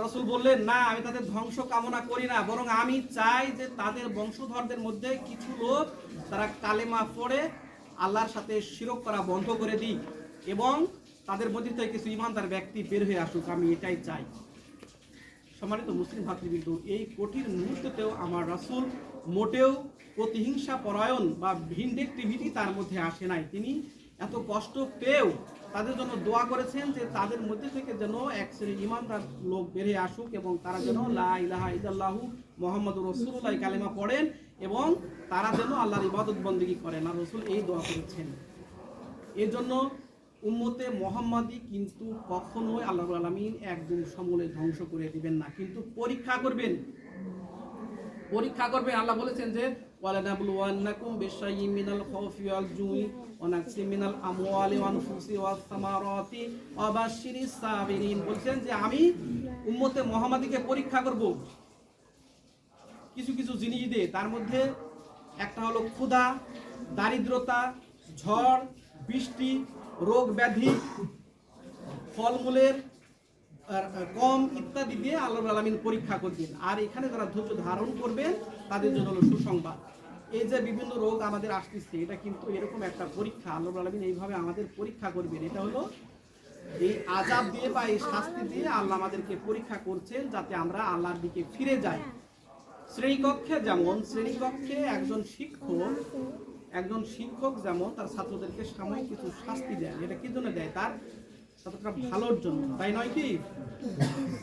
রাসূল বললেন না, আমি তাদের ধ্বংস কামনা করি না, বরং আমি চাই যে তাদের বংশধরদের মধ্যে কিছু লোক তারা কালেমা পড়ে আল্লাহর সাথে শিরক করা বন্ধ করে দিই এবং তাদের মধ্যে থেকে কিছু ঈমানদার ব্যক্তি বের হয়ে আসুক, আমি এটাই চাই। সম্মানিত মুসলিম ভাতৃবৃন্দ, এই কঠিন মুহূর্তেও আমার রাসূল মোটেও প্রতিহিংসা পরায়ণ বা ভিন্ডেক্টিভিটি তার মধ্যে আসে নাই। তিনি এত কষ্ট পেয়েও তাদের জন্য দোয়া করেছেন যে তাদের মধ্যে থেকে যেন এক শ্রেণীর ঈমানদার লোক বেরিয়ে আসুক এবং তারা যেন লা ইলাহা ইল্লাল্লাহু মুহাম্মাদুর রাসূলুল্লাহ কালেমা পড়েন এবং তারা যেন আল্লাহর ইবাদত বন্দেগী করেন। আর রাসূল এই দোয়া করেছেন। এর জন্য উম্মতে মুহাম্মাদি কিন্তু কখনোই আল্লাহ রাব্বুল আলামিন একদম সমূলে ধ্বংস করে দিবেন না, কিন্তু পরীক্ষা করবেন। পরীক্ষা করবেন। আল্লাহ বলেছেন যে ওয়ালানাবলুওয়ান্নাকুম বিশাইয়্যিম মিনাল খাউফি ওয়াল জুই ওয়া নাকসিম মিনাল আমওয়ালি ওয়াল আনফুসি ওয়াস সামারাতি ওয়া বাশশিরিস সাবিরিন। বলছেন যে আমি উম্মতে মুহাম্মাদীকে পরীক্ষা করব কিছু কিছু জিনিস দিয়ে। তার মধ্যে একটা হলো ক্ষুধা, দারিদ্রতা, ঝড়, বৃষ্টি, রোগ ব্যাধি, ফলমূলের কম ইত্যাদি দিয়ে আল্লাহ রাব্বুল আলামিন পরীক্ষা করবেন। আর এখানে যারা ধৈর্য ধারণ করবেন তাদের জন্য হলো সুসংবাদ। এই যে বিভিন্ন রোগ আমাদের আসতেছে, এটা কিন্তু এরকম একটা পরীক্ষা। আল্লাহ রাব্বুল আলামিন এইভাবে আমাদের পরীক্ষা করবেন। এটা হলো এই আযাব দিয়ে বা এই শাস্তি দিয়ে আল্লাহ আমাদেরকে পরীক্ষা করছেন, যাতে আমরা আল্লাহর দিকে ফিরে যাই। শ্রেণীকক্ষে একজন শিক্ষক যেমন তার ছাত্রদেরকে সাময়িক কিছু শাস্তি দেয়। এটা কি জন্য দেয়? তার ছাত্ররা ভালোর জন্য, তাই নয় কি?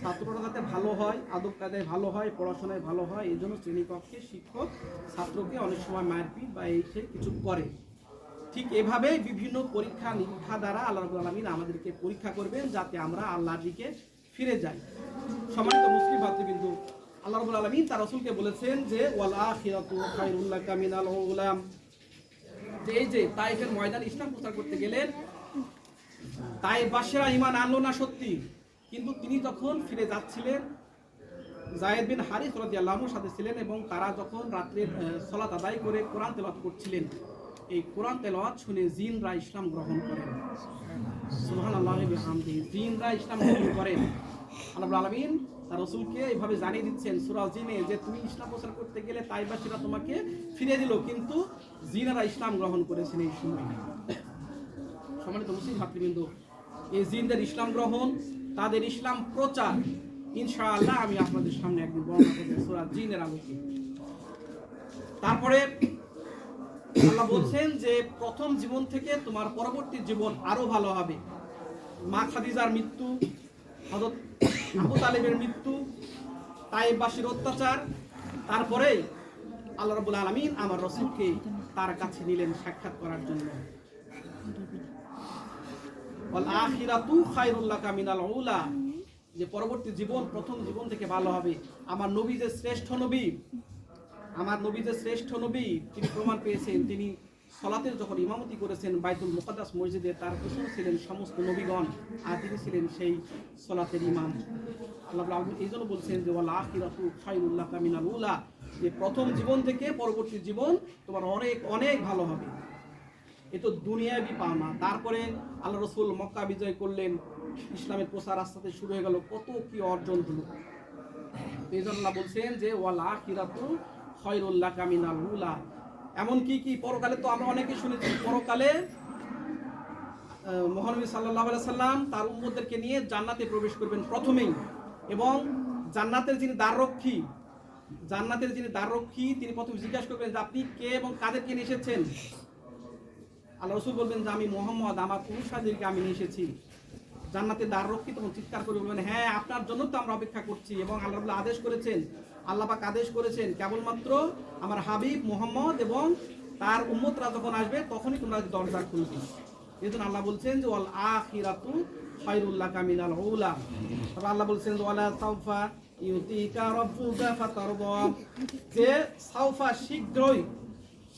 ছাত্ররা যাতে ভালো হয়, আদব কায়দায় ভালো হয়, পড়াশোনায় ভালো হয়, এই জন্য শ্রেণীকক্ষে শিক্ষক ছাত্রকে অনেক সময় মারপিট বা এই সে কিছু করে। ঠিক এভাবে বিভিন্ন পরীক্ষা নিরীক্ষা দ্বারা আল্লাহ রাব্বুল আলামিন আমাদেরকে পরীক্ষা করবেন, যাতে আমরা আল্লাহর দিকে ফিরে যাই। সম্মানিত মুসলিম ভাতৃবৃন্দ, আল্লাহ রাব্বুল আলামিন তার রাসূলকে বলেছেন যে ওয়াল আখিরাতু খায়রুল লাকা মিনাল উলাম। যে এই যে তায়েফের ময়দানে ইসলাম প্রচার করতে গেলেন, তায়েফবাসীরা ঈমান আনলো না সত্যি, কিন্তু তিনি যখন ফিরে যাচ্ছিলেন, যায়েদ বিন হারিস রাদিয়াল্লাহু আনহুর সাথে ছিলেন এবং তারা যখন রাত্রে সালাত আদায় করে কোরআন তেলাওয়াত করছিলেন, এই কোরআন তেলাওয়াত শুনে জিনরা ইসলাম গ্রহণ করেন। সুবহানাল্লাহি ওয়া বিহামদিহি। জিনরা ইসলাম গ্রহণ করেন। আল্লাহ রাব্বুল আলামিন তার রাসূলকে এইভাবে জানিয়ে দিচ্ছেন সূরা জিনে যে তুমি ইসলাম প্রচার করতে গেলে তায়েফবাসীরা তোমাকে ফিরে দিল, কিন্তু জিনেরা ইসলাম গ্রহণ করেছেন এই সময়। সম্মানিত মুসলিম ভাতৃবৃন্দ, এই জিনদের ইসলাম গ্রহণ, তাদের ইসলাম প্রচার ইনশাআল্লাহ আমি আপনাদের সামনে একদিন বর্ণনা করব সূরা জিনের আলোকে। তারপরে আল্লাহ বলছেন যে প্রথম জীবন থেকে তোমার পরবর্তী জীবন আরো ভালো হবে। মা খাদিজার মৃত্যু, হযরত আবু তালেবের মৃত্যু, তায়েফবাসীর অত্যাচার, তারপরে আল্লাহ রাব্বুল আলামিন আমার রাসূলকে তার কাছে নিলেন সাক্ষাৎ করার জন্য। ওয়াল আখিরাতু খায়রুল লাকা মিনাল উলা, যে পরবর্তী জীবন প্রথম জীবন থেকে ভালো হবে। আমার নবী যে শ্রেষ্ঠ নবী, তিনি প্রমাণ পেয়েছেন। তিনি সালাতের যখন ইমামতি করেছেন বাইতুল মুকাদ্দাস মসজিদে, তার পিছনে ছিলেন সমস্ত নবীগণ, আর তিনি ছিলেন সেই সালাতের ইমাম। আল্লাহ এই জন্য বলছেন যে ওয়াল আখিরাতু খায়রুল লাকা মিনাল উলা, যে প্রথম জীবন থেকে পরবর্তী জীবন তোমার অনেক অনেক ভালো হবে। এ তো দুনিয়াবি পাওনা। তারপরে আল্লাহ রাসূল মক্কা বিজয় করলেন, ইসলামের প্রচার রাস্তাতে শুরু হয়ে গেল, কত কি অর্জন হলো। এই জন্য আল্লাহ বলছেন যে ওয়াল আখিরাতু খায়রুল লাকা মিনাল উলা। এমন কি পরকালে তো আমরা অনেকে শুনেছি, পরকালে মহানবী সাল্লাল্লাহু আলাইহি সাল্লাম তার উম্মতদেরকে নিয়ে জান্নাতে প্রবেশ করবেন প্রথমেই, এবং জান্নাতের যিনি দ্বাররক্ষী তিনি প্রথমে জিজ্ঞাসা করবেন যে আপনি কে এবং কাদেরকে নিয়ে এসেছেন। আল্লাহ রাসূল বলবেন যে আমি মুহাম্মদ, আমার অনুসারীদেরকে আমি নিয়ে এসেছি। জান্নাতের দ্বাররক্ষী তখন চিৎকার করে বলবেন হ্যাঁ আপনার জন্য তো আমরা অপেক্ষা করছি, এবং আল্লাহ রাব্বুল আল্লাহ পাক আদেশ করেছেন কেবলমাত্র আমার হাবিব মুহাম্মদ এবং তার উম্মতরা যখন আসবে তখনই তোমরা দরজা খুলবে। এজন্য আল্লাহ বলছেন যে ওয়াল আখিরাতু খায়রুল লাকা মিনাল উলা। তবে আল্লাহ বলছেন যে ওয়ালা সাউফা ইউতিকা রাব্বুকা ফাতারদা, যে সাউফা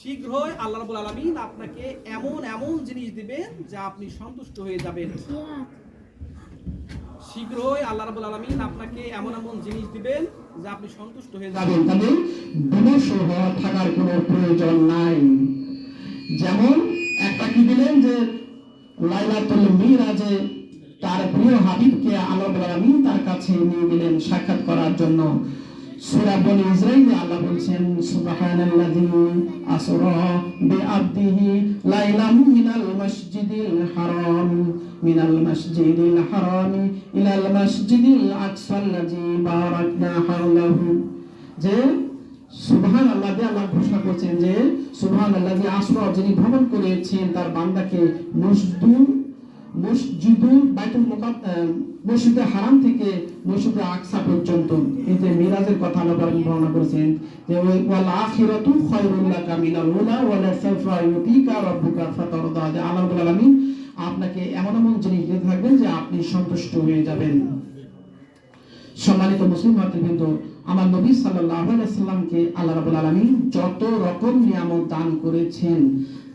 শীঘ্রই আল্লাহ রাব্বুল আলামিন আপনাকে এমন জিনিস দিবেন যা আপনি সন্তুষ্ট হয়ে যাবেন। শীঘ্রই আল্লাহ রাব্বুল আলামিন আপনাকে এমন জিনিস দিবেন যা আপনি সন্তুষ্ট হয়ে যাবেন। তবে বিমর্ষ হওয়া থাকার কোনো প্রয়োজন নাই। যেমন একটা কি দিলেন যে লাইলাতুল মিরাজে তার প্রিয় হাবিবকে আল্লাহ রাব্বুল আলামিন তার কাছে নিয়ে গেলেন সাক্ষাৎ করার জন্য। সূরা বনী ইসরাঈলে আল্লাহ বলছেন সুবহানাল্লাযী আসরা বিআবদিহি লাইলাম মিনাল মাসজিদিল হারাম ইলাল মাসজিদিল আকসাল্লাযী বারাকনা হাওলাহু। যে সুবহানাল্লাহ, আল্লাহ ঘোষণা করছেন যে সুবহানাল্লাযী আসরা, যিনি ভ্রমণ করেছেন তার বান্দাকে মসজিদে হারাম থেকে মসজিদে আকসা পর্যন্ত। এই যে মিরাজের কথা আল্লাহ বর্ণনা করেছেন যে ওয়াল আখিরাতু খায়রুল লাকা মিনাল উলা ওয়া লাসাফা ইউতিকা রাব্বুকা ফাতারদা, যে আল্লাহ রাব্বুল আলামিন আপনাকে এমন জিনিস দিয়ে থাকবেন যে আপনি সন্তুষ্ট হয়ে যাবেন। সম্মানিত মুসলিম ভাতৃবৃন্দ, আমার নবী সাল্লাল্লাহু আলাইহি সাল্লামকে আল্লাহ রাব্বুল আলামিন যত রকম নিয়ামত দান করেছেন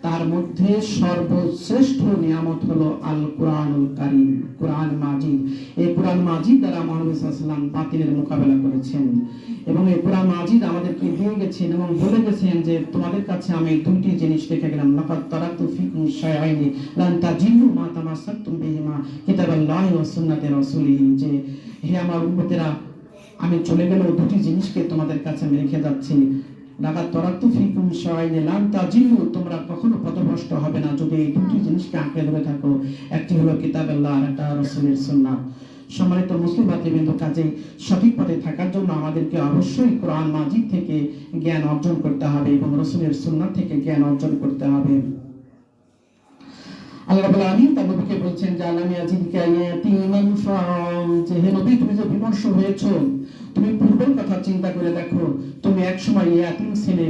তার মধ্যে সর্বশ্রেষ্ঠ নিয়ামত হলো আল কোরআনুল কারীম, কোরআন মাজিদ। এই কোরআন মাজিদ দ্বারা মুহাম্মদ সাল্লাল্লাহু আলাইহি সাল্লাম বাতিলের মোকাবেলা করেছেন এবং এই কোরআন মাজিদ আমাদেরকে দিয়ে গেছেন এবং বলে গেছেন যে তোমাদের কাছে আমি দুইটি জিনিস রেখে গেলাম, লাকাদ তারাকতু ফিকুম শাইআইনি লান তাজিল্লু মা তামাসসাকতুম বিহিমা কিতাবাল্লাহি ওয়া সুন্নাতি রাসূলিহি, যে হে আমার উম্মতেরা আমি চলে গেলেও দুটি জিনিসকে তোমাদের কাছে আমি রেখে যাচ্ছি। লাকাদ তারাকতু ফিকুম শাইআইনি লান তাজিল্লু, তোমরা কখনো পথভ্রষ্ট হবে না যদি এই দুটি জিনিসকে আঁকড়ে ধরে থাকো। একটি হলো কিতাবাল্লাহ আর একটা রাসূলের সুন্নাহ। সম্মানিত মুসলিম ভাতৃবৃন্দ, কাজে সঠিক পথে থাকার জন্য আমাদেরকে অবশ্যই কোরআন মাজিদ থেকে জ্ঞান অর্জন করতে হবে এবং রাসূলের সুন্নাহ থেকে জ্ঞান অর্জন করতে হবে। আল্লাহ রাব্বুল আলামিন তার নবীকে বলছেন যে আলামি আজিদকা ইয়াতীমান ফাআম, যে হে নবী তুমি যে বিমর্ষ হয়েছো, তুমি পূর্বের কথা চিন্তা করে দেখো, তুমি একসময় ইয়াতীম ছিলে,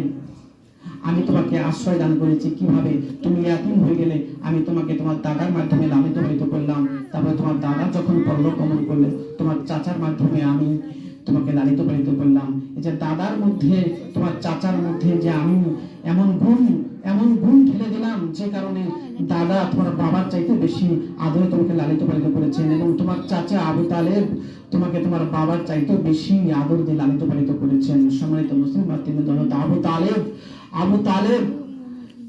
আমি তোমাকে আশ্রয় দান করেছি। কিভাবে তুমি ইয়াতীম হয়ে গেলে আমি তোমাকে তোমার দাদার মাধ্যমে লালিত পালিত করলাম, তারপরে তোমার দাদা যখন পরলোক গমন করলে তোমার চাচার মাধ্যমে আমি তোমাকে লালিত পালিত করলাম। এই যে দাদার মধ্যে তোমার চাচার মধ্যে যে আমি এমন গুণ ঢেলে দিলাম যে কারণে দাদা তোমার বাবার চাইতে বেশি আদরে তোমাকে লালিত পালিত করেছেন এবং তোমার চাচা আবু তালেব তোমাকে তোমার বাবার চাইতে বেশি আদর দিয়ে লালিত পালিত করেছেন। সম্মানিত মুসলিম ভাতৃবৃন্দ, আবু তালেব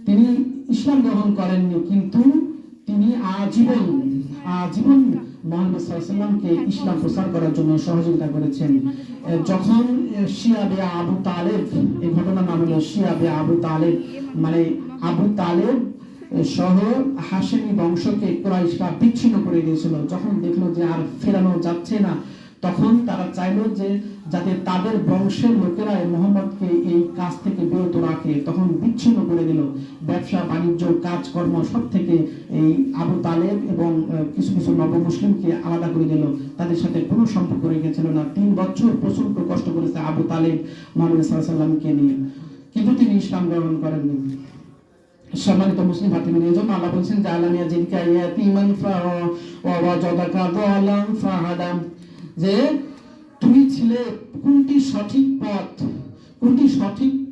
তিনি ইসলাম গ্রহণ করেননি, কিন্তু তিনি আজীবন মুহাম্মদ সাল্লাল্লাহু আলাইহি ওয়াসাল্লামকে ইসলাম প্রচার করার জন্য সহযোগিতা করেছেন। যখন শিয়াবে আবু তালেব, এই ঘটনার নাম হলো শিয়াবে আবু তালেব, মানে আবু তালেব সহ হাশেমি বংশকে কুরাইশরা বিচ্ছিন্ন করে দিয়েছিল। যখন দেখলো যে আর ফেরানো যাচ্ছে না, তখন তারা চাইলো যে যাতে তাদের বংশের লোকেরা মুহাম্মদকে এই কাজ থেকে বিরত রাখে, তখন বিচ্ছিন্ন করে দিল। ব্যবসা বাণিজ্য কাজকর্ম সব থেকে এই আবু তালেব এবং কিছু কিছু নব মুসলিমকে আলাদা করে দিল, তাদের সাথে কোনো সম্পর্ক রেখেছিল না। 3 বছর প্রচন্ড কষ্ট করেছে আবু তালেব মুহাম্মদ সাল্লাল্লাহু আলাইহি ওয়াসাল্লামকে নিয়ে, কিন্তু তিনি ইসলাম গ্রহণ করেননি। সম্মানিত মুসলিম ভাতৃবৃন্দ, এজন্য আল্লাহ বলছেন যে আলামিয়া জিনকা ইয়াতীমান ওয়া ওয়াজাদাকা যালাম ফাহাদা, যে তুমি ছিলে কোনটি সঠিক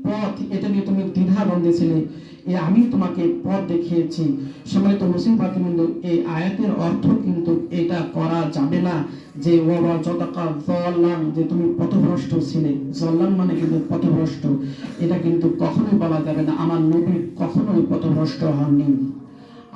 পথ এটা নিয়ে তুমি দ্বিধাদ্বন্দ্বে ছিলে, আমি তোমাকে পথ দেখিয়েছি। সম্মানিত মুসলিম ভাতৃবৃন্দ, এই আয়াতের অর্থ কিন্তু এটা করা যাবে না যে ওয়াজাদাকা যালাম, যে তুমি পথভ্রষ্ট ছিলে। যালাম মানে কিন্তু পথভ্রষ্ট, এটা কিন্তু কখনোই বলা যাবে না। আমার নবী কখনোই পথভ্রষ্ট হননি,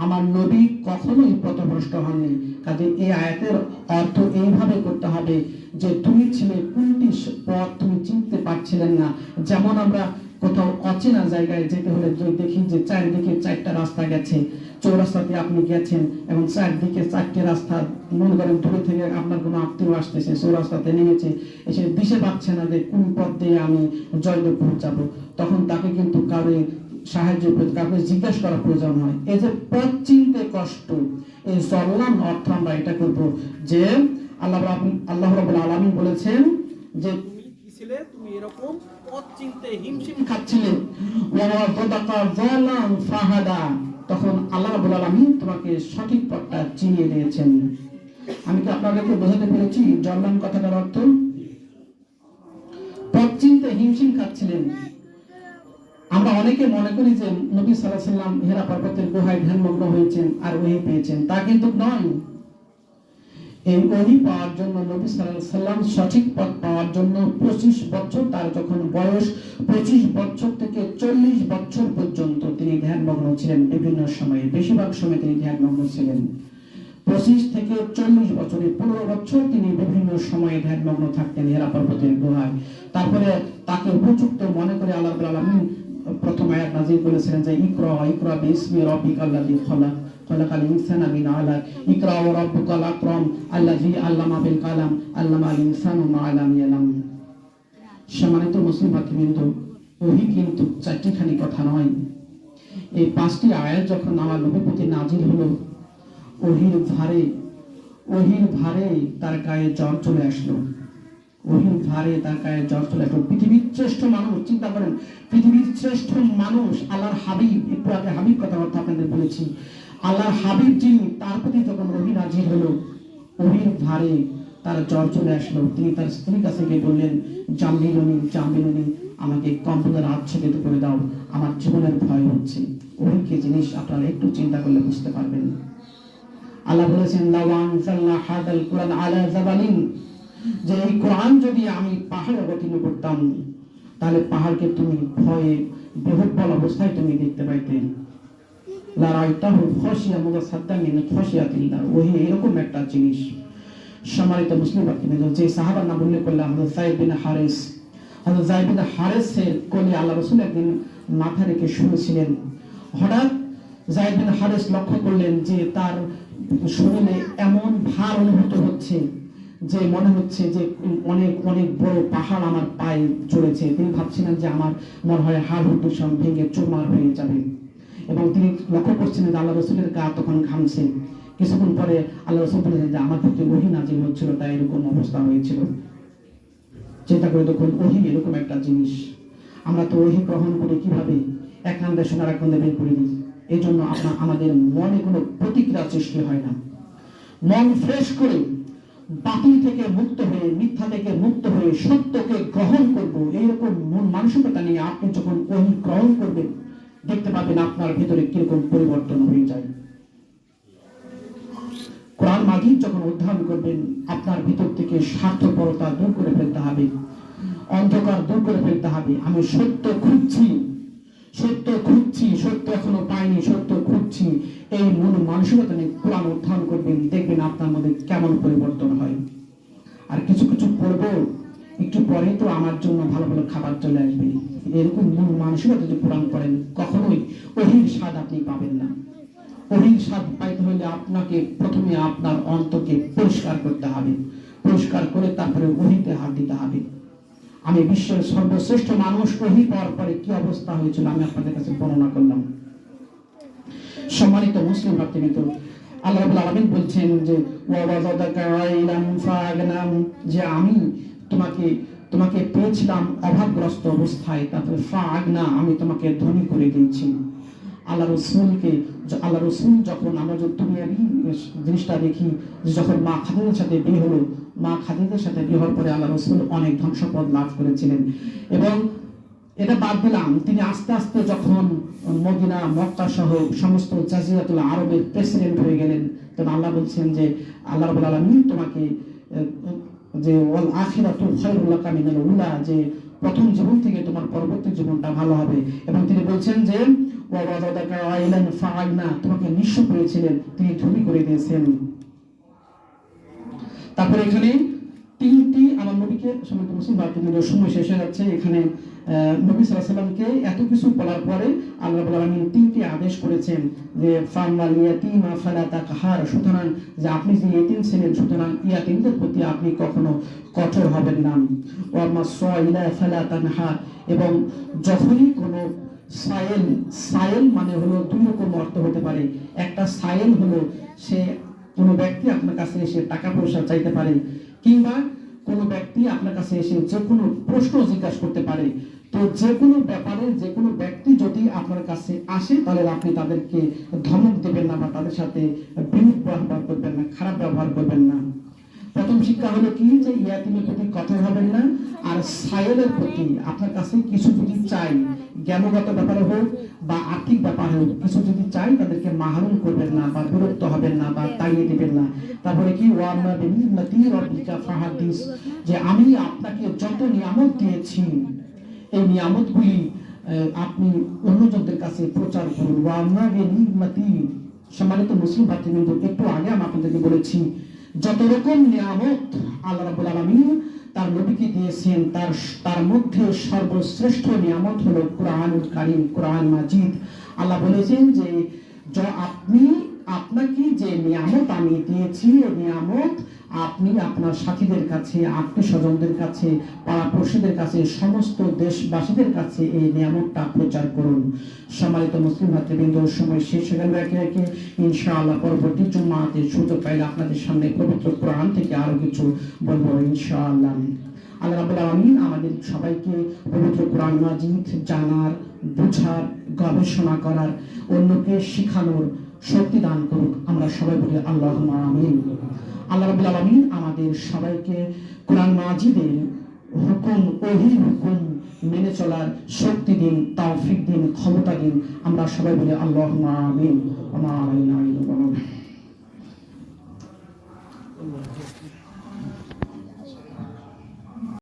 আমার নবী কখনোই পথভ্রষ্ট হননি। কাজে এই আয়াতের অর্থ এইভাবে করতে হবে যে তুমি ছিলে কোনটি পথ তুমি চিনতে পারছিলেন না। যেমন আমরা কোথাও অচেনা জায়গায় যেতে হলে দেখি যে চারিদিকে 4টা রাস্তা গেছে, চৌরাস্তাতে আপনি গেছেন এবং চারদিকে 4টে রাস্তা, মনে করেন দূরে থেকে আপনার কোনো আত্মীয় আসতেছে, চৌরাস্তাতে নেমেছে, এসে দিশে পাচ্ছে না যে কোন পথ দিয়ে আমি জয়দেবপুর যাবো, তখন তাকে কিন্তু সাহায্য কাউকে জিজ্ঞাসা করার প্রয়োজন হয়। এই যে পথ চিনতে কষ্ট, এই যালাম অর্থ আমরা এটা করব যে আল্লাহ রাব্বুল আলামিন বলেছেন যে তুমি এরকম পথ চিনতে হিমশিম খাচ্ছিলে, ওয়াজাদাকা যালাম ফাহাদা, তখন আল্লাহ রাব্বুল আলামিন তোমাকে সঠিক পথটা চিনিয়ে দিয়েছেন। আমি কি আপনাদেরকে বোঝাতে পেরেছি যালাম কথাটার অর্থ? পথ চিনতে হিমশিম খাচ্ছিলেন। আমরা অনেকে মনে করি যে নবী সাল্লাল্লাহু আলাইহি ওয়াসাল্লাম হেরা পর্বতের গুহায় ধ্যানমগ্ন হয়েছেন আর ওহী পেয়েছেন, তা কিন্তু নয়। এই ওহী পাওয়ার জন্য নবী সাল্লাল্লাহু আলাইহি ওয়াসাল্লাম সঠিক পথ পাওয়ার জন্য 25 বছর, তার যখন বয়স 25 বছর থেকে 40 বছর পর্যন্ত তিনি ধ্যানমগ্ন ছিলেন। বিভিন্ন সময়ে, বেশিরভাগ সময় তিনি ধ্যানমগ্ন ছিলেন। 25 থেকে 40 বছরে 15 বছর তিনি বিভিন্ন সময়ে ধ্যানমগ্ন থাকতেন হেরা পর্বতের গুহায়। তারপরে তাকে উপযুক্ত মনে করে আল্লাহ রাব্বুল আলামিন প্রথম আয়াত নাযিল করেছিলেন যে ইকরা বিসমি রাব্বিকাল্লাযী খালাকাল ইনসানা মিন আলাক, ইকরা ওয়া রাব্বুকাল আকরাম আল্লাযী আল্লামা বিল কালাম আল্লামাল ইনসানা মা লাম ইয়ালাম। সম্মানিত মুসলিম ভাতৃবৃন্দ, ওহী কিন্তু 4টিখানি কথা নয়। এই 5টি আয়াত যখন আমার নবীর প্রতি নাযিল হলো, ওহীর ভারে তার গায়ে জ্বর চলে আসলো। ওহীর ভারে তার গায়ে জ্বর চলে আসলো। পৃথিবীর শ্রেষ্ঠ মানুষ, চিন্তা করেন, পৃথিবীর শ্রেষ্ঠ মানুষ আল্লাহর হাবিব, একটু আগে হাবিব কথা আপনাদের বলেছি, আল্লাহর হাবিব যিনি, তার প্রতি যখন ওহী নাযিল হলো, ওহীর ভারে তার জ্বর চলে আসলো। তিনি তার স্ত্রীর কাছে গিয়ে বললেন, জামিলুনি, আমাকে কম্পিউটার আচ্ছাদিত করে দাও, আমার জীবনের ভয় হচ্ছে। ওই কি জিনিস আপনারা একটু চিন্তা করলে বুঝতে পারবেন। আল্লাহ বলেছেন, লাউ আনজালনা হাদাল কুরআন আলা জাবালিন, যে এই কোরআন যদি আমি পাহাড়ে অবতীর্ণ করতাম, তাহলে পাহাড়কে তুমি ভয়ে বিহ্বল অবস্থায় তুমি দেখতে পাইতে। লা রাআইতাহু খাশিয়া মুতাসাদ্দাম মিন খাশিয়াতিল্লাহ। ওহি এরকম একটা জিনিস। সম্মানিত মুসলিম ভাইরা, যে সাহাবার নাম উল্লেখ করলাম, হযরত যায়েদ বিন হারিস। হযরত যায়েদ বিন হারিসের কোলে আল্লাহ রাসূল একদিন মাথা রেখে শুয়েছিলেন। হঠাৎ যায়েদ বিন হারিস লক্ষ্য করলেন যে তার শরীরে এমন ভার অনুভূত হচ্ছে যে মনে হচ্ছে যে অনেক অনেক বড় পাহাড় আমার পায়ে চড়েছে। তিনি ভাবছিলেন যে আমার মনে হয় হাড় হুড্ডি সব ভেঙে চুরমার হয়ে যাবে। এবং তিনি লক্ষ্য করছিলেন যে আল্লাহ রাসূলের গা তখন ঘামছে। কিছুক্ষণ পরে আল্লাহ রাসূল বলেন যে আমার প্রতি ওহী নাযিল হচ্ছিল, তাই এরকম অবস্থা হয়েছিল। চিন্তা করে দেখুন, ওহী এরকম একটা জিনিস। আমরা তো ওহী গ্রহণ করি কিভাবে? এক কান্দে শোনার এক কান্দে বের করে দিই। এই জন্য আমাদের মনে কোনো প্রতিক্রিয়া সৃষ্টি হয় না। মন ফ্রেশ করে বাতিল থেকে মুক্ত হয়ে, মিথ্যা থেকে মুক্ত হয়ে সত্যকে গ্রহণ করব, এইরকম মন মানসিকতা নিয়ে আপনি যখন ওহী গ্রহণ করবেন, দেখতে পাবেন আপনার ভিতরে কিরকম পরিবর্তন হয়ে যায়। কোরআন মাজিদ যখন অধ্যয়ন করবেন, আপনার ভিতর থেকে স্বার্থপরতা দূর করে ফেলতে হবে, অন্ধকার দূর করে ফেলতে হবে। আমি সত্য খুঁজছি, সত্য এখনো পাইনি, সত্য খুঁজছি, এই মন মানসিকতা নিয়ে কোরআন অধ্যয়ন করবেন, দেখবেন আপনার মধ্যে কেমন পরিবর্তন হয়। আর কিছু পড়বো, একটু পরে তো আমার জন্য ভালো ভালো খাবার চলে আসবে, এরকম মন মানসিকতা যদি কোরআন পড়েন, কখনোই ওহীর স্বাদ আপনি পাবেন না। ওহীর স্বাদ পাইতে হলে আপনাকে প্রথমে আপনার অন্তরকে পরিষ্কার করতে হবে, পরিষ্কার করে তারপরে ওহীতে হাত দিতে হবে। আমি বিশ্বের সর্বশ্রেষ্ঠ মানুষ ওহী পাওয়ার পরে কি অবস্থা হয়েছিল আমি আপনাদের কাছে বর্ণনা করলাম। সম্মানিত মুসলিম ভাতৃবৃন্দ, আল্লাহ রাব্বুল আলামিন বলছেন যে ওয়াজাদাকা আইলাম ফাগনাম, যে আমি তোমাকে পেয়েছিলাম অভাবগ্রস্ত অবস্থায়, তারপরে ফাগনা, আমি তোমাকে ধনী করে দিয়েছি। আল্লাহ রসুল যখন আমরা দুনিয়ার জিনিসটা দেখি, যখন মা খাদিজার সাথে বিয়ে হলো, মা খাদিজার সাথে বিয়ে হওয়ার পরে আল্লাহ রসুল অনেক ধ্বংসপদ লাভ করেছিলেন। এবং এটা বাদ দিলাম, তিনি আস্তে আস্তে যখন মদিনা, মক্কা সহ সমস্ত জাজিরাতুল আরবের প্রেসিডেন্ট হয়ে গেলেন, তখন আল্লাহ বলছেন যে আল্লাহ রাব্বুল আলামিন তোমাকে যে ওয়াল আখিরাতু খায়রুল লাকা মিনাল উলা, যে প্রথম জীবন থেকে তোমার পরবর্তী জীবনটা ভালো হবে। এবং তিনি বলছেন যে ওয়াজাদাকা আইলান ফাআলনা, তোমাকে নিঃস্ব করেছিলেন, তিনি ধনী করে দিয়েছেন। তারপরে এখানে তিনটি আমার নবীকে, সম্মানিত মুসলিম ভাতৃবৃন্দ, সময় শেষ হয়ে যাচ্ছে। এখানে নবী সাল্লাল্লাহু আলাইহি ওয়াসাল্লামকে এত কিছু বলার পরে আল্লাহ রাব্বুল আলামিন তিনটি আদেশ করেছেন যে ফামাল ইয়াতীমা ফালা তাকহার, সুতরাং যে আপনি যে ইতিম ছিলেন, সুতরাং ইয়াতীমদের প্রতি আপনি কখনো কঠোর হবেন না। ওয়া মাসাইলা ফালা তানহা, এবং যখনই কোনো সায়েল মানে হলো দুই রকম অর্থ হতে পারে। একটা সায়েল হলো সে কোনো ব্যক্তি আপনার কাছে এসে টাকা পয়সা চাইতে পারে, কিংবা কোনো ব্যক্তি আপনার কাছে এসে যে কোনো প্রশ্ন জিজ্ঞাসা করতে পারে। তো যে কোনো ব্যাপারে যে কোনো ব্যক্তি যদি আপনার কাছে আসে, তাহলে আপনি তাদেরকে ধমক দেবেন না বা তাদের সাথে বিরূপ ব্যবহার করবেন না, খারাপ ব্যবহার করবেন না। প্রথম শিক্ষা হলো কি, যে ইয়াতীমের প্রতি কঠোর হবেন না। আর সায়েলের প্রতি আপনার কাছে কিছু যদি চাই, জ্ঞানগত ব্যাপারে হোক বা আর্থিক ব্যাপারে হোক, কিছু যদি চাই, তাদেরকে মাহরুম করবেন না বা বিরক্ত হবেন না বা তাড়িয়ে দিবেন না। তারপরে কি ওয়ামা বিনিয়াতি রাব্বিকা ফাহাদিস, যে আমি আপনাকে যত নিয়ামত দিয়েছি, এই নিয়ামতগুলি আপনি অন্যজনদের কাছে প্রচার করুন। ওয়ামা বিনিয়াতি, সম্মানিত মুসলিম ভাতৃবৃন্দ, একটু আগে আমি আপনাদেরকে বলেছি যত রকম নিয়ামত আল্লাহ রাব্বুল আলামিন তার নবীকে দিয়েছেন, তার মধ্যে সর্বশ্রেষ্ঠ নিয়ামত হলো কুরআনুল কারীম, কুরআন মাজিদ। আল্লাহ বলেছেন যে আপনাকে যে নিয়ামত আমি দিয়েছি, এই নিয়ামত আপনি আপনার সাথীদের কাছে, আত্মীয় স্বজনদের কাছে, পাড়াপড়শিদের কাছে, সমস্ত দেশবাসীদের কাছে এই নিয়ামতটা প্রচার করুন। সম্মানিত মুসলিম ভাতৃবৃন্দ, সময় শেষ হয়ে গেল একে একে। ইনশাআল্লাহ পরবর্তী জুম্মাতে সুযোগ পাইলে আপনাদের সামনে পবিত্র কোরআন থেকে আরো কিছু বলবো ইনশাআল্লাহ। আল্লাহ রাব্বুল আলামিন আমাদের সবাইকে পবিত্র কোরআন মাজিদ জানার, বুঝার, গবেষণা করার, অন্যকে শিখানোর শক্তি দান করুক। আমরা সবাই বলি আল্লাহুম্মা আমিন। আল্লাহ রাব্বুল আলামিন আমাদের সবাইকে কোরআন মাজিদের হুকুম, ওহির হুকুম মেনে চলার শক্তি দিন, তৌফিক দিন, ক্ষমতা দিন। আমরা সবাই বলি আল্লাহুম্মা আমিন। ওয়া মা আলাইনা ইল্লাল বালাগ।